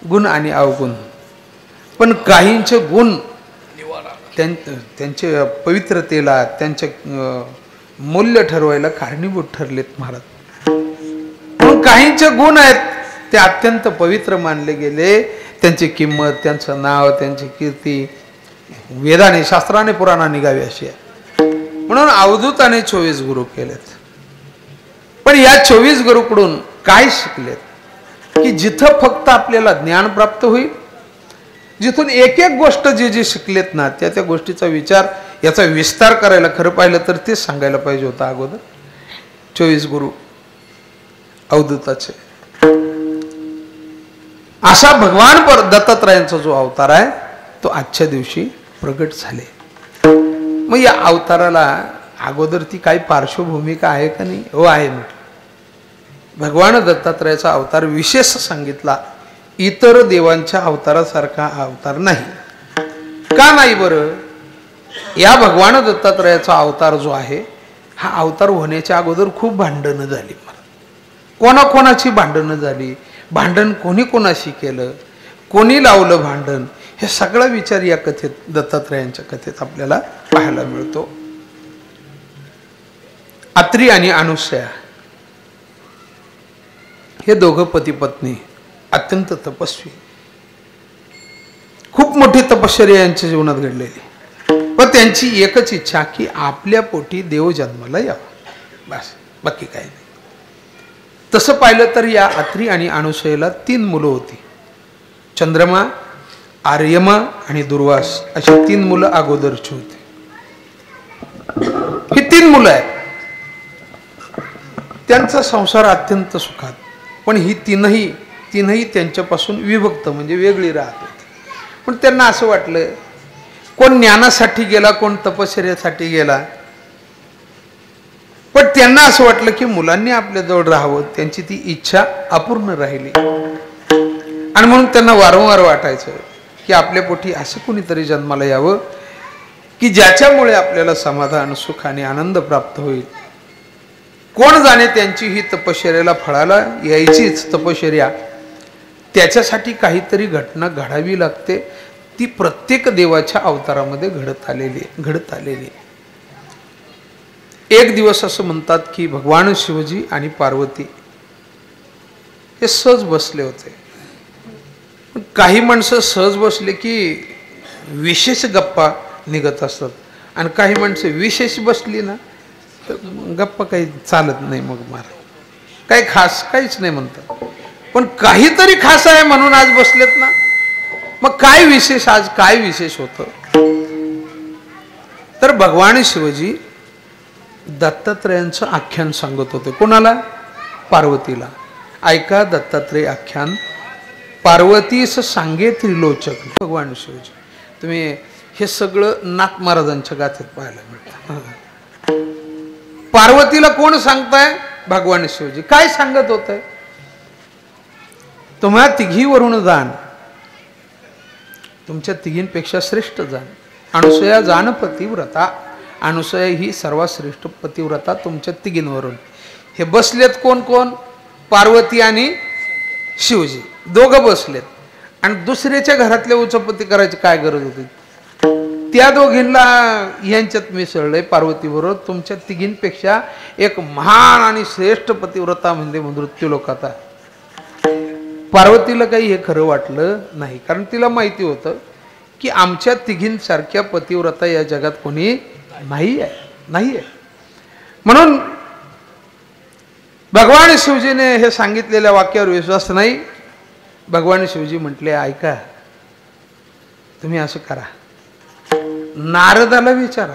A: गुण आणि अवगुण. पण काहींचे गुण त्यांचे पवित्रतेला, त्यांचे मूल्य ठरवायला कारणीभूत ठरलेत महाराज. पण काहींचे गुण आहेत ते अत्यंत पवित्र मानले गेले, त्यांची किंमत, त्यांचं नाव, त्यांची कीर्ती वेदाने शास्त्राने पुराणाने गावी अशी आहे. म्हणून अवधूताने 24 गुरु केलेत. पण या 24 गुरुकडून काय शिकलेत की जिथं फक्त आपल्याला ज्ञान प्राप्त होईल, जिथून एक एक गोष्ट जे जे शिकलेत ना त्या त्या गोष्टीचा विचार याचा विस्तार करायला खरं पाहिलं तर तेच सांगायला पाहिजे होतं अगोदर. 24 गुरु अवधूताचे असा भगवान दत्तात्रयांचा जो अवतार आहे तो आजच्या दिवशी प्रगट झाले. मग या अवताराला अगोदर ती काही पार्श्वभूमिका आहे का नाही? हो आहे. म्हटलं भगवान दत्तात्रयाचा अवतार विशेष सांगितला, इतर देवांच्या अवतारासारखा अवतार नाही. का नाही बरं? या भगवान दत्तात्रयाचा अवतार जो आहे हा अवतार होण्याच्या अगोदर खूप भांडणं झाली. कोणाकोणाची भांडणं झाली, भांडण कोणी कोणाशी केलं, कोणी लावलं भांडण, हे सगळा विचार या कथेत दत्तात्रयांच्या कथेत आपल्याला पाहायला मिळतो. अत्री आणि अनुसया हे दोघं पती पत्नी अत्यंत तपस्वी, खूप मोठी तपश्चर्या यांच्या जीवनात घडलेली. पण त्यांची एकच इच्छा की आपल्या पोटी देव जन्माला यावा, बस, बाकी काही नाही. तसं पाहिलं तर या अत्री आणि अनुसयेला 3 मुलं होती. चंद्रमा, आर्यमा आणि दुर्वास अशी 3 मुलं अगोदरची होती. ही 3 मुलं आहेत. त्यांचा संसार अत्यंत सुखात. पण ही तीनही त्यांच्यापासून विभक्त म्हणजे वेगळी राहत होती. पण त्यांना असं वाटलं, कोण ज्ञानासाठी गेला, कोण तपश्चर्यासाठी गेला, पण त्यांना असं वाटलं की मुलांनी आपल्याजवळ राहावं. त्यांची ती इच्छा अपूर्ण राहिली आणि म्हणून त्यांना वारंवार वाटायचं की आपल्या पोटी असं कोणीतरी जन्माला यावं की ज्याच्यामुळे आपल्याला समाधान, सुख आणि आनंद प्राप्त होईल. कोण जाणे त्यांची ही तपश्चर्याला फळाला यायचीच तपश्चर्या, त्याच्यासाठी काहीतरी घटना घडावी लागते. ती प्रत्येक देवाच्या अवतारामध्ये घडत आलेली. एक दिवस असं म्हणतात की भगवान शिवजी आणि पार्वती हे सहज बसले होते. काही माणसं सहज बसले की विशेष गप्पा निघत असतात आणि काही माणसं विशेष बसली ना तर गप्पा काही चालत नाही. मग काही खास काहीच नाही म्हणतात. पण काहीतरी खास आहे म्हणून आज बसलेत ना. मग काय विशेष, आज काय विशेष होतं? तर भगवान शिवजी दत्तात्रयांचं आख्यान सांगत होते. कोणाला? पार्वतीला. ऐका दत्तात्रय आख्यान, पार्वतीस सांगे त्रिलोचक. भगवान शिवजी, तुम्ही हे सगळं नाथ महाराजांच्या गाथेत पाहायला मिळतं. पार्वतीला कोण सांगताय? भगवान शिवजी. काय सांगत होते? तुम्हा तिघीवरून जाण, तुमच्या तिघींपेक्षा श्रेष्ठ जाण. अनुसया जाण पतिव्रता. अनुसया ही सर्वात श्रेष्ठ पतिव्रता तुमच्या तिघींवरून. हे बसलेत कोण कोण? पार्वती आणि शिवजी दोघं बसलेत. आणि दुसऱ्याच्या घरातले उचपती करायची काय गरज होती? त्या दोघींना यांच्यात मिसळलंय पार्वतीबरोबर. तुमच्या तिघींपेक्षा एक महान आणि श्रेष्ठ पतिव्रता म्हणजे मृत्यूलोकात. पार्वतीला काही हे खरं वाटलं नाही, कारण तिला माहिती होतं की आमच्या तिघींसारख्या पतिव्रता या जगात कोणी नाही आहे. म्हणून भगवान शिवजीने हे सांगितलेल्या वाक्यावर विश्वास नाही. भगवान शिवजी म्हटले, ऐका, तुम्ही असं करा, नारदाला विचारा,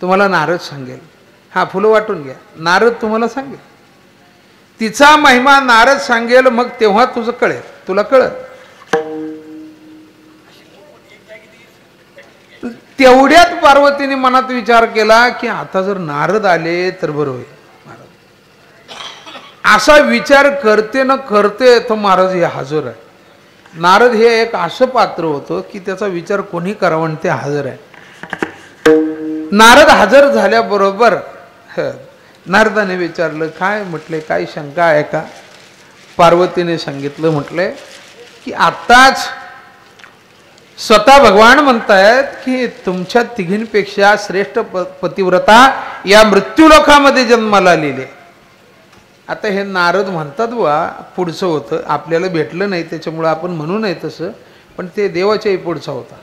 A: तुम्हाला नारद सांगेल. हा, फुलं वाटून घ्या, नारद तुम्हाला सांगेल. तिचा महिमा नारद सांगेल, मग तेव्हा तुझं कळेल, तुला कळत. तेवढ्यात पार्वतीने मनात विचार केला की आता जर नारद आले तर बरं होईल. असा विचार करते न करते तो महाराज हे हजर आहे. नारद हे एक असं पात्र होतं की त्याचा विचार कोणी करावा आणि ते हजर आहे. नारद हजर झाल्याबरोबर नारदाने विचारलं, काय म्हटले, काय शंका आहे का? पार्वतीने सांगितलं, म्हटले की आत्ताच स्वतः भगवान म्हणतायत की तुमच्या तिघींपेक्षा श्रेष्ठ पतिव्रता या मृत्यूलोकामध्ये जन्माला आलेले. आता हे नारद म्हणतात बुवा, पुढचं होतं, आपल्याला भेटलं नाही त्याच्यामुळं आपण म्हणू नये तसं, पण ते देवाच्याही पुढचा होता.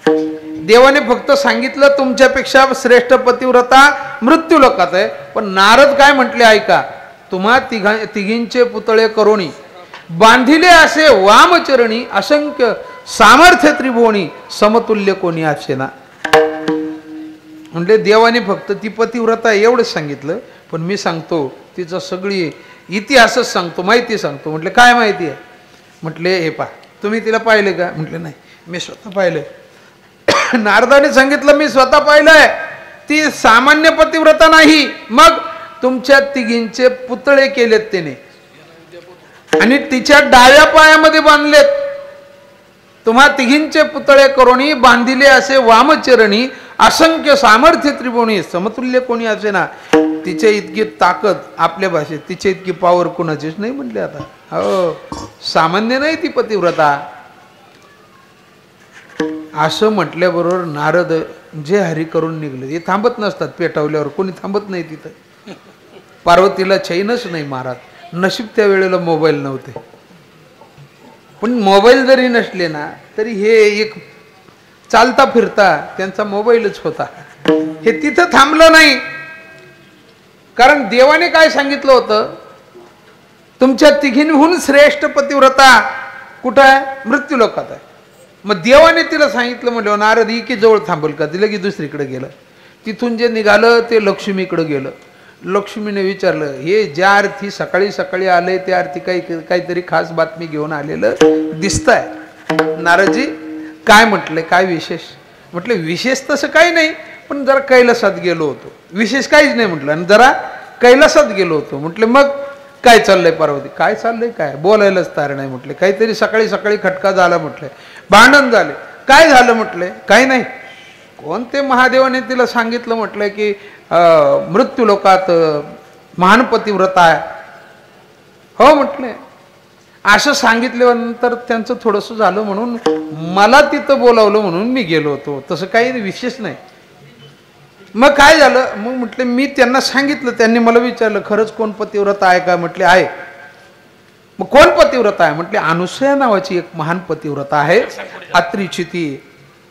A: देवाने फक्त सांगितलं तुमच्यापेक्षा श्रेष्ठ पतिव्रता मृत्यू लोकात आहे, पण नारद काय म्हटले ऐका, तुम्हा तिघींचे पुतळे करोणी बांधिले असे वामचरणी असंख्य सामर्थ्य त्रिभुवनी समतुल्य कोणी असेना. म्हणजे देवाने फक्त ती पतिव्रता एवढंच सांगितलं, पण मी सांगतो तिचं सगळी इतिहासच सांगतो, माहिती सांगतो. म्हटले काय माहिती आहे? म्हटले हे पहा, तुम्ही तिला पाहिले का? म्हटले नाही, मी स्वतः पाहिलंय. नारदाने सांगितलं मी स्वतः पाहिलंय, ती सामान्य पतिव्रता नाही. मग तुमच्या तिघींचे पुतळे केलेत त्याने आणि तिच्या डाव्या पायामध्ये बांधलेत. तुम्हा तिघींचे पुतळे करोणी बांधिले असे वामचरणी असंख्य सामर्थ्य त्रिभुवनी समतुल्य कोणी असे ना. तिचे इतकी ताकद, आपल्या भाषेत तिचे इतकी पॉवर कोणाचीच नाही म्हटले. आता हो, सामान्य नाही ती पतिव्रता. असं म्हटल्याबरोबर नारद जे हरी करून निघले. हे थांबत नसतात, पेटवल्यावर कोणी थांबत नाही तिथं. पार्वतीला चैनच नाही महाराज. नशीब त्या वेळेला मोबाईल नव्हते, पण मोबाईल जरी नसले ना तरी हे एक चालता फिरता त्यांचा मोबाईलच होता. हे तिथं थांबलं नाही, कारण देवाने काय सांगितलं होतं, तुमच्या तिघींहून श्रेष्ठ पतिव्रता कुठं आहे? मृत्यू लोकात आहे. मग देवाने तिला सांगितलं म्हटलं नारद ही की जवळ थांबल का? तिला की दुसरीकडे गेलं. तिथून जे निघालं ते लक्ष्मीकडे गेलं. लक्ष्मीने विचारलं, हे ज्या अर्थी सकाळी सकाळी आले त्या अर्थी काहीतरी खास बातमी घेऊन आलेलं दिसतंय. नारदजी काय म्हटले, काय विशेष? म्हटले विशेष तसं काही नाही, पण जरा कैलासात गेलो होतो. विशेष काहीच नाही म्हटलं, आणि जरा कैलासात गेलो होतो. म्हटले मग काय चाललंय पार्वती? काय चाललंय काय? बोलायलाच तयार नाही म्हटले. काहीतरी सकाळी सकाळी खटका झाला म्हटले, भांडण झाले. काय झालं म्हटले? काही नाही. कोणते महादेवाने तिला सांगितलं म्हटलं की मृत्यू लोकात महान पतिव्रता आहे. हो म्हटले. असं सांगितल्यानंतर त्यांचं थोडंसं झालं म्हणून मला तिथं बोलावलं म्हणून मी गेलो होतो, तसं काही विशेष नाही. मग काय झालं? मग म्हटले मी त्यांना सांगितलं, त्यांनी मला विचारलं खरंच कोण पतिव्रता आहे का? म्हटले आहे. मग कोण पतिव्रता आहे? म्हटले अनुसया नावाची एक महान पतिव्रता आहे, अत्रीची ती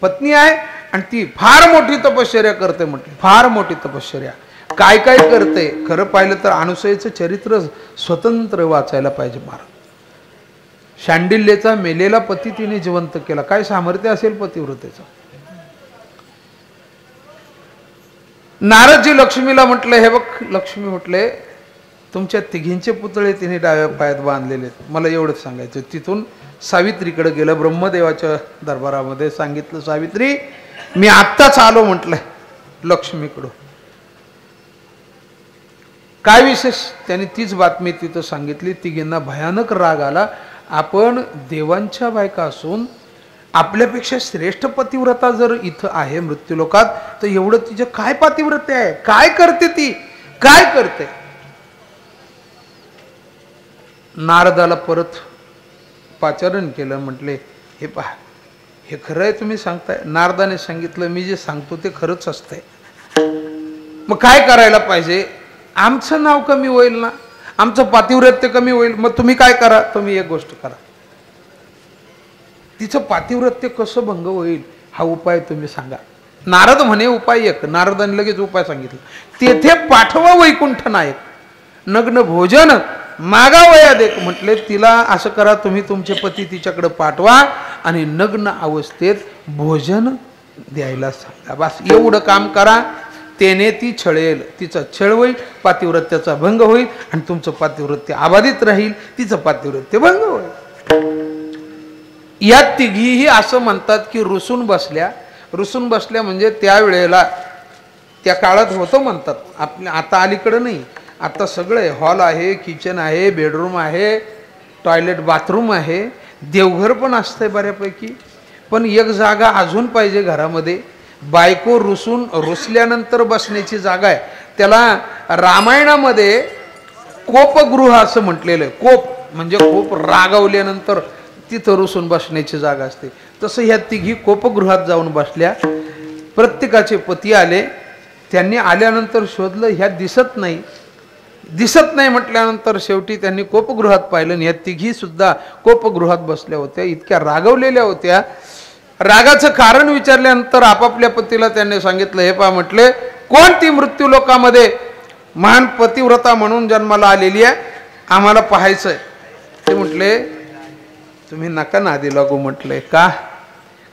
A: पत्नी आहे, आणि ती फार मोठी तपश्चर्या करते. म्हटले फार मोठी तपश्चर्या काय काय करते? खरं पाहिलं तर अनुसयेचं चरित्र स्वतंत्र वाचायला पाहिजे महाराज. शांडिल्यचा मेलेला पती तिने जिवंत केला. काय सामर्थ्य असेल पतिव्रतेचं. नारदजी लक्ष्मीला म्हटले हे बघ लक्ष्मी, म्हटले तुमच्या तिघींचे पुतळे तिने डाव्या पायात बांधलेले आहेत, मला एवढंच सांगायचं. तिथून सावित्रीकडे गेलं, ब्रह्मदेवाच्या दरबारामध्ये सांगितलं, सावित्री मी आत्ताच आलो म्हटलंय लक्ष्मीकडं. काय विशेष? त्यांनी तीच बातमी तिथं सांगितली. तिघींना भयानक राग आला. आपण देवांच्या बायका असून आपल्यापेक्षा श्रेष्ठ पतिव्रता जर इथं आहे मृत्यूलोकात, तर एवढं तिचं काय पतिव्रता आहे? काय करते ती? काय करते? नारदाला परत पाचारण केलं. म्हटले हे पहा, हे खरं आहे तुम्ही सांगताय? नारदाने सांगितलं मी जे सांगतो ते खरंच असतंय. मग काय करायला पाहिजे? आमचं नाव कमी होईल ना, आमचं पातिव्रत्य कमी होईल. मग तुम्ही काय करा? तुम्ही एक गोष्ट करा, तिचं पातिव्रत्य कसं भंग होईल हा उपाय तुम्ही सांगा. नारद म्हणे उपाय एक. नारदाने लगेच उपाय सांगितलं. तेथे पाठवा वैकुंठ नायक, नग्न भोजन मागावया देख. म्हटले तिला असं करा, तुम्ही तुमचे पती तिच्याकडे पाठवा आणि नग्न अवस्थेत भोजन द्यायला सांगा. बस एवढं काम करा. त्याने ती छळेल, तिचा छळ होईल, पातिव्रत्याचा भंग होईल, आणि तुमचं पातिव्रत्य अबाधित राहील, तिचं पातिव्रत्य भंग होईल. या तिघीही असं म्हणतात की रुसून बसल्या. रुसून बसल्या म्हणजे त्यावेळेला त्या काळात होतं म्हणतात, आपल्या आता अलीकडं नाही. आता सगळं आहे, हॉल आहे, किचन आहे, बेडरूम आहे, टॉयलेट बाथरूम आहे, देवघर पण असतंय बऱ्यापैकी. पण एक जागा अजून पाहिजे घरामध्ये. बायको रुसल्यानंतर बसण्याची जागा आहे. त्याला रामायणामध्ये कोपगृह असं म्हटलेलं आहे. कोप म्हणजे खूप रागावल्यानंतर तिथं रुसून बसण्याची जागा असते. तसं ह्या तिघी कोपगृहात जाऊन बसल्या. प्रत्येकाचे पती आले. त्यांनी आल्यानंतर शोधलं, ह्या दिसत नाही. दिसत नाही म्हटल्यानंतर शेवटी त्यांनी कोपगृहात पाहिलं, ह्या तिघी सुद्धा कोपगृहात बसल्या होत्या. इतक्या रागवलेल्या होत्या. रागाचं कारण विचारल्यानंतर आपापल्या पतीला त्यांनी सांगितलं, हे पहा म्हटले, कोण ती मृत्यू लोकामध्ये महान पतिव्रता म्हणून जन्माला आलेली आहे, आम्हाला पाहायचंय. ते म्हटले, तुम्ही नका नादी लागू म्हटले. का?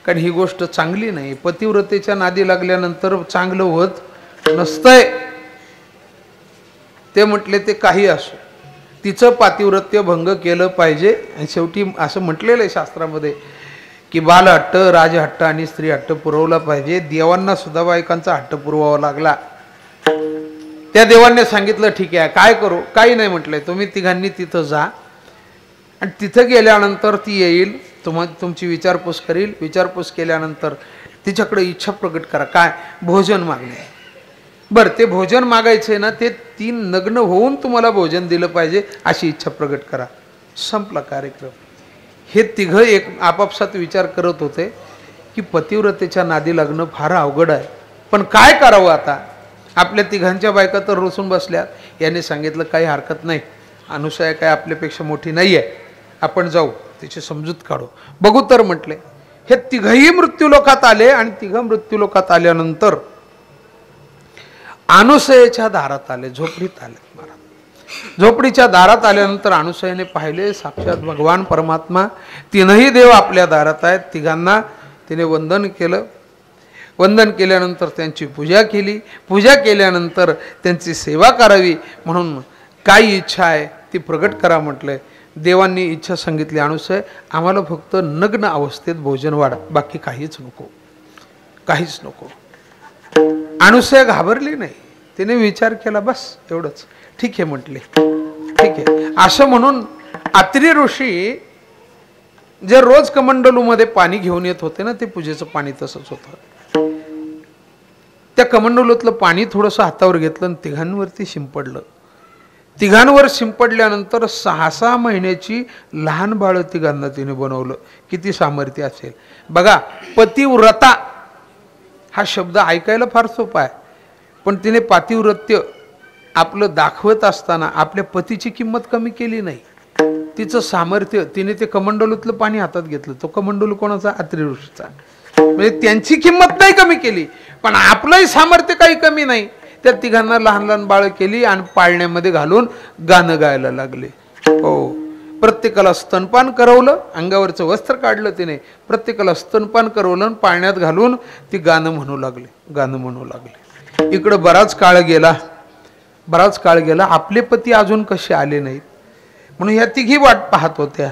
A: कारण ही गोष्ट चांगली नाही. पतिव्रतेच्या नादी लागल्यानंतर चांगलं होत नसतंय. ते म्हटले, ते काही असो, तिचं पातिव्रत्य भंग केलं पाहिजे. आणि शेवटी असं म्हटलेलं आहे शास्त्रामध्ये की बालहट्ट, राजहट्ट आणि स्त्री हट्ट पुरवला पाहिजे. देवांना सुद्धा बायकांचा हट्ट पुरवावा लागला. त्या देवांनी सांगितलं, ठीक आहे, काय करू? काही नाही म्हटलंय, तुम्ही तिघांनी तिथं जा आणि तिथं गेल्यानंतर ती येईल, तुमची विचारपूस करील. विचारपूस केल्यानंतर तिच्याकडे इच्छा प्रकट करा. काय? भोजन मागणे. बरं, ते भोजन मागायचे ना, ते 3 नग्न होऊन तुम्हाला भोजन दिलं पाहिजे अशी इच्छा प्रकट करा. संपला कार्यक्रम. हे तिघं एक आपापसात विचार करत होते की पतिव्रतेच्या नादी लागणं फार अवघड आहे, पण काय करावं आता? आपल्या तिघांच्या बायका तर रुसून बसल्यात. याने सांगितलं, काही हरकत नाही, अनुसया काय आपल्यापेक्षा मोठी नाही आहे, आपण जाऊ, तिची समजूत काढू, बघू. तर म्हटले, हे तिघही मृत्यूलोकात आले आणि तिघं मृत्यूलोकात आल्यानंतर अनुसयेच्या दारात आले, झोपडीत आले. झोपडीच्या दारात आल्यानंतर अनुसयेने पाहिले, साक्षात भगवान परमात्मा, 3ही देव आपल्या दारात आहेत. तिघांना तिने वंदन केलं. वंदन केल्यानंतर त्यांची पूजा केली. पूजा केल्यानंतर त्यांची सेवा करावी म्हणून काय इच्छा आहे ती प्रगट करा म्हटलंय. देवांनी इच्छा सांगितली, अनुसय, आम्हाला फक्त नग्न अवस्थेत भोजन वाढा, बाकी काहीच नको, काहीच नको. अनुसया घाबरली नाही. तिने विचार केला, बस एवढंच, ठीक आहे म्हटले, ठीक आहे. असं म्हणून अत्री ऋषी जे रोज कमंडलूमध्ये पाणी घेऊन येत होते ना, ते पूजेचं पाणी तसंच होतं. त्या कमंडलूतलं पाणी थोडंसं हातावर घेतलं आणि तिघांवरती शिंपडलं. तिघांवर शिंपडल्यानंतर 6-6 महिन्याची लहान बाळ तिघांना तिने बनवलं. किती सामर्थ्य असेल बघा. पतिव्रता हा शब्द ऐकायला फार सोपा आहे, पण तिने पातिव्रत्य आपलं दाखवत असताना आपल्या पतीची किंमत कमी केली नाही. तिचं सामर्थ्य, तिने ते कमंडलूतलं पाणी हातात घेतलं. तो कमंडलू कोणाचा? अत्री ऋषीचा. म्हणजे त्यांची किंमत नाही कमी केली, पण आपलंही सामर्थ्य काही कमी नाही. त्या तिघांना लहान लहान बाळ केली आणि पाळण्यामध्ये घालून गाणं गायला लागले. हो, प्रत्येकाला स्तनपान करवलं, अंगावरचं वस्त्र काढलं तिने, प्रत्येकाला स्तनपान करवलं आणि पाळण्यात घालून ती गाणं म्हणू लागले, गाणं म्हणू लागले. इकडं बराच काळ गेला. आपले पती अजून कसे आले नाहीत म्हणून ह्या तिघी वाट पाहत होत्या.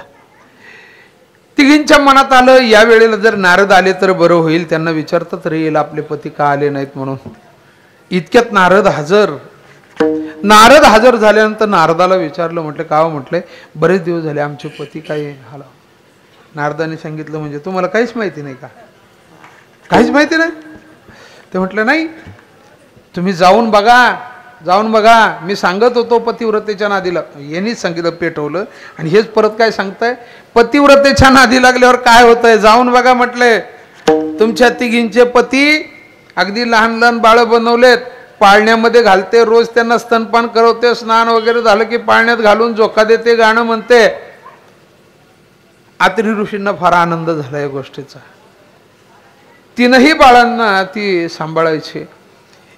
A: तिघींच्या मनात आलं, या वेळेला जर नारद आले तर बरं होईल. त्यांना विचारतात येईल आपले पती का आले नाहीत म्हणून. इतक्यात नारद हजर झाल्यानंतर नारदाला विचारलं, म्हटलं का हो? म्हटले, बरेच दिवस झाले आमचे पती काही हाला. नारदाने सांगितलं, म्हणजे तुम्हाला काहीच माहिती नाही का? काहीच माहिती नाही? ते म्हटलं, नाही, तुम्ही जाऊन बघा, मी सांगत होतो पतिव्रतेच्या नादीला. यांनीच सांगितलं, पेटवलं. आणि हेच परत काय सांगताय, पतिव्रतेच्या नादी लागल्यावर काय होतंय, जाऊन बघा म्हटले. तुमच्या तिघींचे पती अगदी लहान लहान बाळ बनवलेत, पाळण्यामध्ये घालते, रोज त्यांना स्तनपान करवते, स्नान वगैरे झालं की पाळण्यात घालून झोका देते, गाणं म्हणते. अत्री ऋषींना फार आनंद झाला या गोष्टीचा. 3ही बाळांना ती सांभाळायची.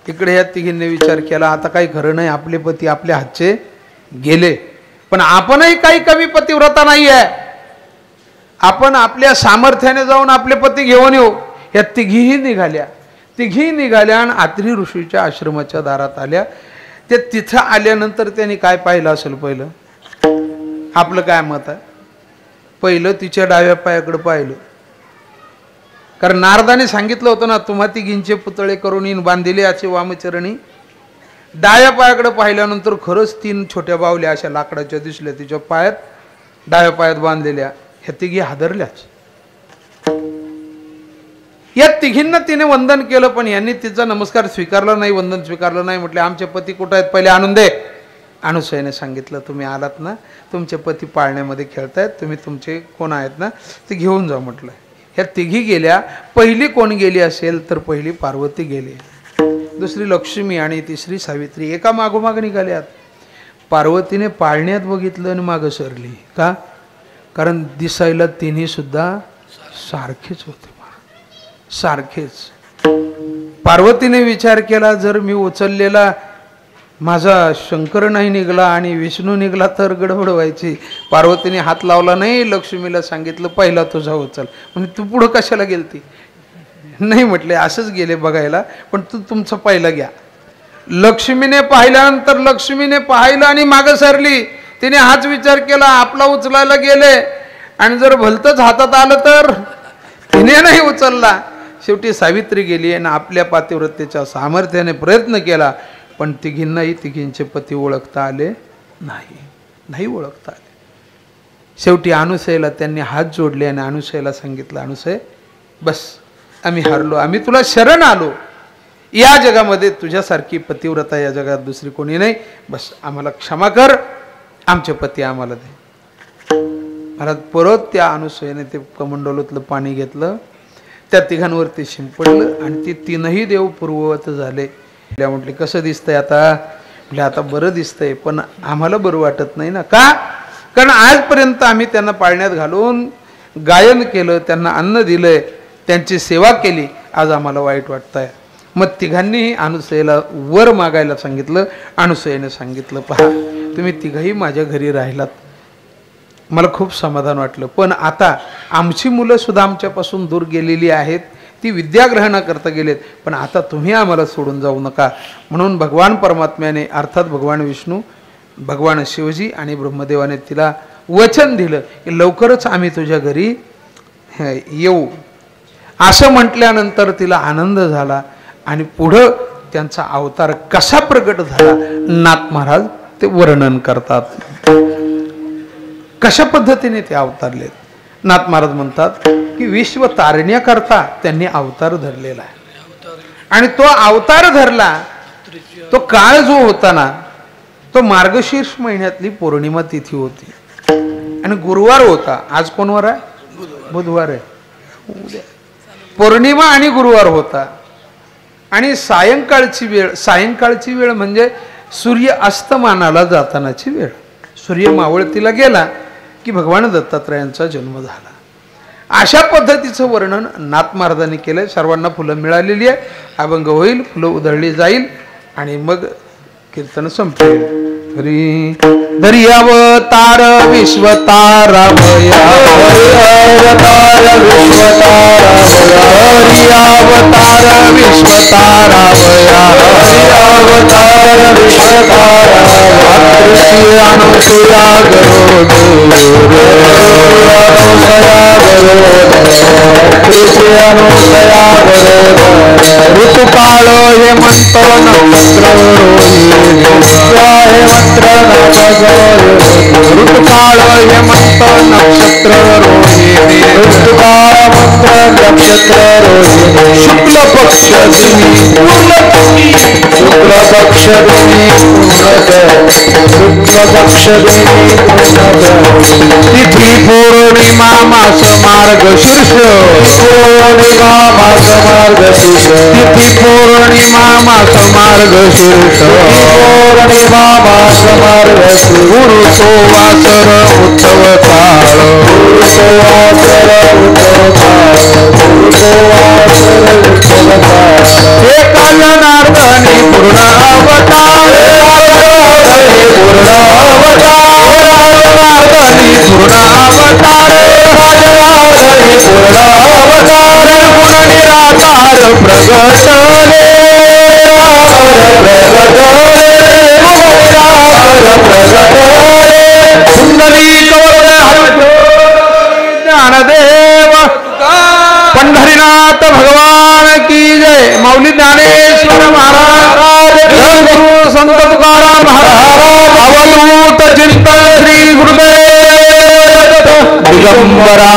A: इकडे या तिघींनी विचार केला, आता काही खरं नाही, आपले पती आपल्या हातचे गेले, पण आपणही काही कमी पतिव्रता नाही आहे. आपण आपल्या सामर्थ्याने जाऊन आपले पती घेऊन येऊ. या तिघीही निघाल्या आणि अत्री ऋषीच्या आश्रमाच्या दारात आल्या. ते तिथं आल्यानंतर त्यांनी काय पाहिलं असेल? पहिलं आपलं काय मत आहे? पहिलं तिच्या डाव्या पायाकडे पाहिलं, कारण नारदाने सांगितलं होतं ना, तुम्हा तिघींचे पुतळे करून इन बांधिले असे वामचरणी. डाव्या पायाकडे पाहिल्यानंतर खरंच 3 छोट्या बावल्या अशा लाकडाच्या दिसल्या तिच्या पायात, डाव्या पायात बांधलेल्या. ह्या तिघी हादरल्याच. या तिघींना तिने वंदन केलं, पण यांनी तिचा नमस्कार स्वीकारला नाही, वंदन स्वीकारलं नाही. म्हटले, आमचे पती कुठं आहेत, पहिले आणून दे. अनुसयेने सांगितलं, तुम्ही आलात ना, तुमचे पती पाळण्यामध्ये खेळतायत, तुम्ही तुमचे कोण आहेत ना ते घेऊन जा म्हटलं. ह्या तिघी गेल्या. पहिली कोण गेली असेल तर पहिली पार्वती गेली, दुसरी लक्ष्मी आणि तिसरी सावित्री. एका मागोमाग निघाल्यात. पार्वतीने पाळण्यात बघितलं आणि मागं सरली. का? कारण दिसायला तिन्ही सुद्धा सारखेच होते. सारखेच. पार्वतीने विचार केला, जर मी उचललेला माझा शंकर नाही निघाला आणि विष्णू निघाला तर गडबड व्हायची. पार्वतीने हात लावला नाही, लक्ष्मीला सांगितलं पहिला तुझा उचल. म्हणजे तू पुढं कशाला गेलती? नाही म्हटले, असंच गेले बघायला, पण तू तुमचा पहिला घ्या. लक्ष्मीने पाहिल्यानंतर लक्ष्मीने पाहिलं आणि मागं सरली. तिने हाच विचार केला, आपला उचलायला गेले आणि जर भलतंच हातात आलं तर तिने नाही उचलला. शेवटी सावित्री गेली आणि आपल्या पातिव्रतेच्या सामर्थ्याने प्रयत्न केला, पण तिघींनाही तिघींचे पती ओळखता आले नाही ओळखता आले. शेवटी अनुसयेला त्यांनी हात जोडले आणि अनुसयेला सांगितलं, अनुसय बस, आम्ही हारलो, आम्ही तुला शरण आलो. या जगामध्ये तुझ्यासारखी पतिव्रता या जगात दुसरी कोणी नाही. बस आम्हाला क्षमा कर, आमचे पती आम्हाला दे. मला परत त्या अनुसयेने ते कमंडलोतलं पाणी घेतलं, त्या तिघांवरती शिंपडलं आणि ती तीनही देव पूर्ववत झाले. म्हटले कसं दिसतंय आता? म्हटलं आता बरं दिसतंय, पण आम्हाला बरं वाटत नाही ना. का? कारण आजपर्यंत आम्ही त्यांना पाळण्यात घालून गायन केलं, त्यांना अन्न दिलंय, त्यांची सेवा केली, आज आम्हाला वाईट वाटतंय. मग तिघांनीही अनुसयेला वर मागायला सांगितलं. अनुसयेने सांगितलं, पहा तुम्ही तिघही माझ्या घरी राहिलात, मला खूप समाधान वाटलं, पण आता आमची मुलं सुद्धा आमच्यापासून दूर गेलेली आहेत, ती विद्याग्रहणाकरता गेलेत, पण आता तुम्ही आम्हाला सोडून जाऊ नका. म्हणून भगवान परमात्म्याने अर्थात भगवान विष्णू, भगवान शिवजी आणि ब्रह्मदेवाने तिला वचन दिलं की लवकरच आम्ही तुझ्या घरी येऊ. असं म्हटल्यानंतर तिला आनंद झाला आणि पुढं त्यांचा अवतार कसा प्रकट झाला नाथ महाराज ते वर्णन करतात. कशा पद्धतीने ते अवतारलेत. नाथ महाराज म्हणतात की विश्व तारण्याकरता त्यांनी अवतार धरलेला आहे. आणि तो अवतार धरला, तो काळ जो होता ना, तो मार्गशीर्ष महिन्यातली पौर्णिमा तिथी होती आणि गुरुवार होता. आज कोणवार आहे? बुधवार आहे. उद्या पौर्णिमा आणि गुरुवार होता. आणि सायंकाळची वेळ म्हणजे सूर्य अस्तमानाला जातानाची वेळ. सूर्य मावळतीला गेला की भगवान दत्तात्रयांचा जन्म झाला. अशा पद्धतीचं वर्णन नाथ महाराजांनी केलंय. सर्वांना फुलं मिळालेली आहे, अभंग होईल, फुलं उधळली जाईल आणि मग कीर्तन संपेल. हरी धरी अवतार विश्वतारामया, अवतार विश्वतारामया, हरी अवतार विश्वतारामया, अवतार विश्वतारामया, अनुसया ऋतुकाळ हेमंत नक्षत्र ऋतुकाळ हेमंत नक्षत्र रोहिणी, ऋतुकाळ मंत्र नक्षत्र रोहिणी, शुक्ल पक्ष दिनी शुक्ल पक्ष दिनी शुक्ल पक्ष दिनी तिथी पौर्णिमा मास मार्गशीर्ष, पौर्णिमा मास मार्गशीर्ष, तिथी पौर्णिमा मास मार्गशीर्ष, पौर्णिमा मास मार्गशीर्ष, गुरुतो वासर उत्सव काळ, गुरुतो वासर उत्सव काळ, गुरुतो वासर उत्सव काळ, हे कल्याणार्थी पूर्ण अवतार, पूर्ण अवतार, पूर्ण अवतार, पूर्ण अवतार, गुण निराकार प्रगटले, ज्ञानदेव पंढरीनाथ भगवान की जय. माऊली ज्ञानेश्वर महाराज, गुरु संत तुकाराम महाराज, अवधूत चिंतन श्री गुरुदेव. दिगंबरा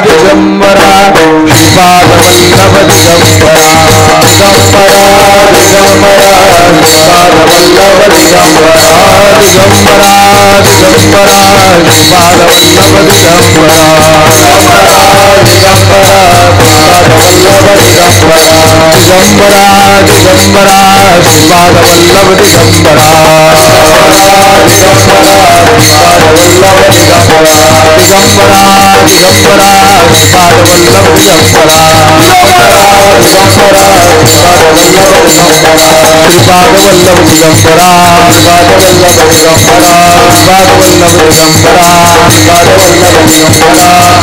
A: दिगंबरा पादवल्लभ दिगंबरा, दिगंबरा दिगंबरा पादवल्लभ दिगंबरा, दिगंबरा दिगंबरा पादवल्लभ दिगंबरा, दिगंबरा दिगंबरा पादवल्लभ दिगंबरा, दिगंबरा दिगंबरा पादवल्लभ दिगंबरा, दिगंबरा दिगंबरा पादवल्लभ दिगंबरा, दिगंबरा दिगंबरा पादवल्लभ दिगंबरा, दिगंबरा
B: पादवल्लभ दिगंबरा पादवल्लभ दिगंबरा पादवल्लभ दिगंबरा पादवल्लभ दिगंबरा विठ्ठल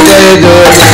B: जय जय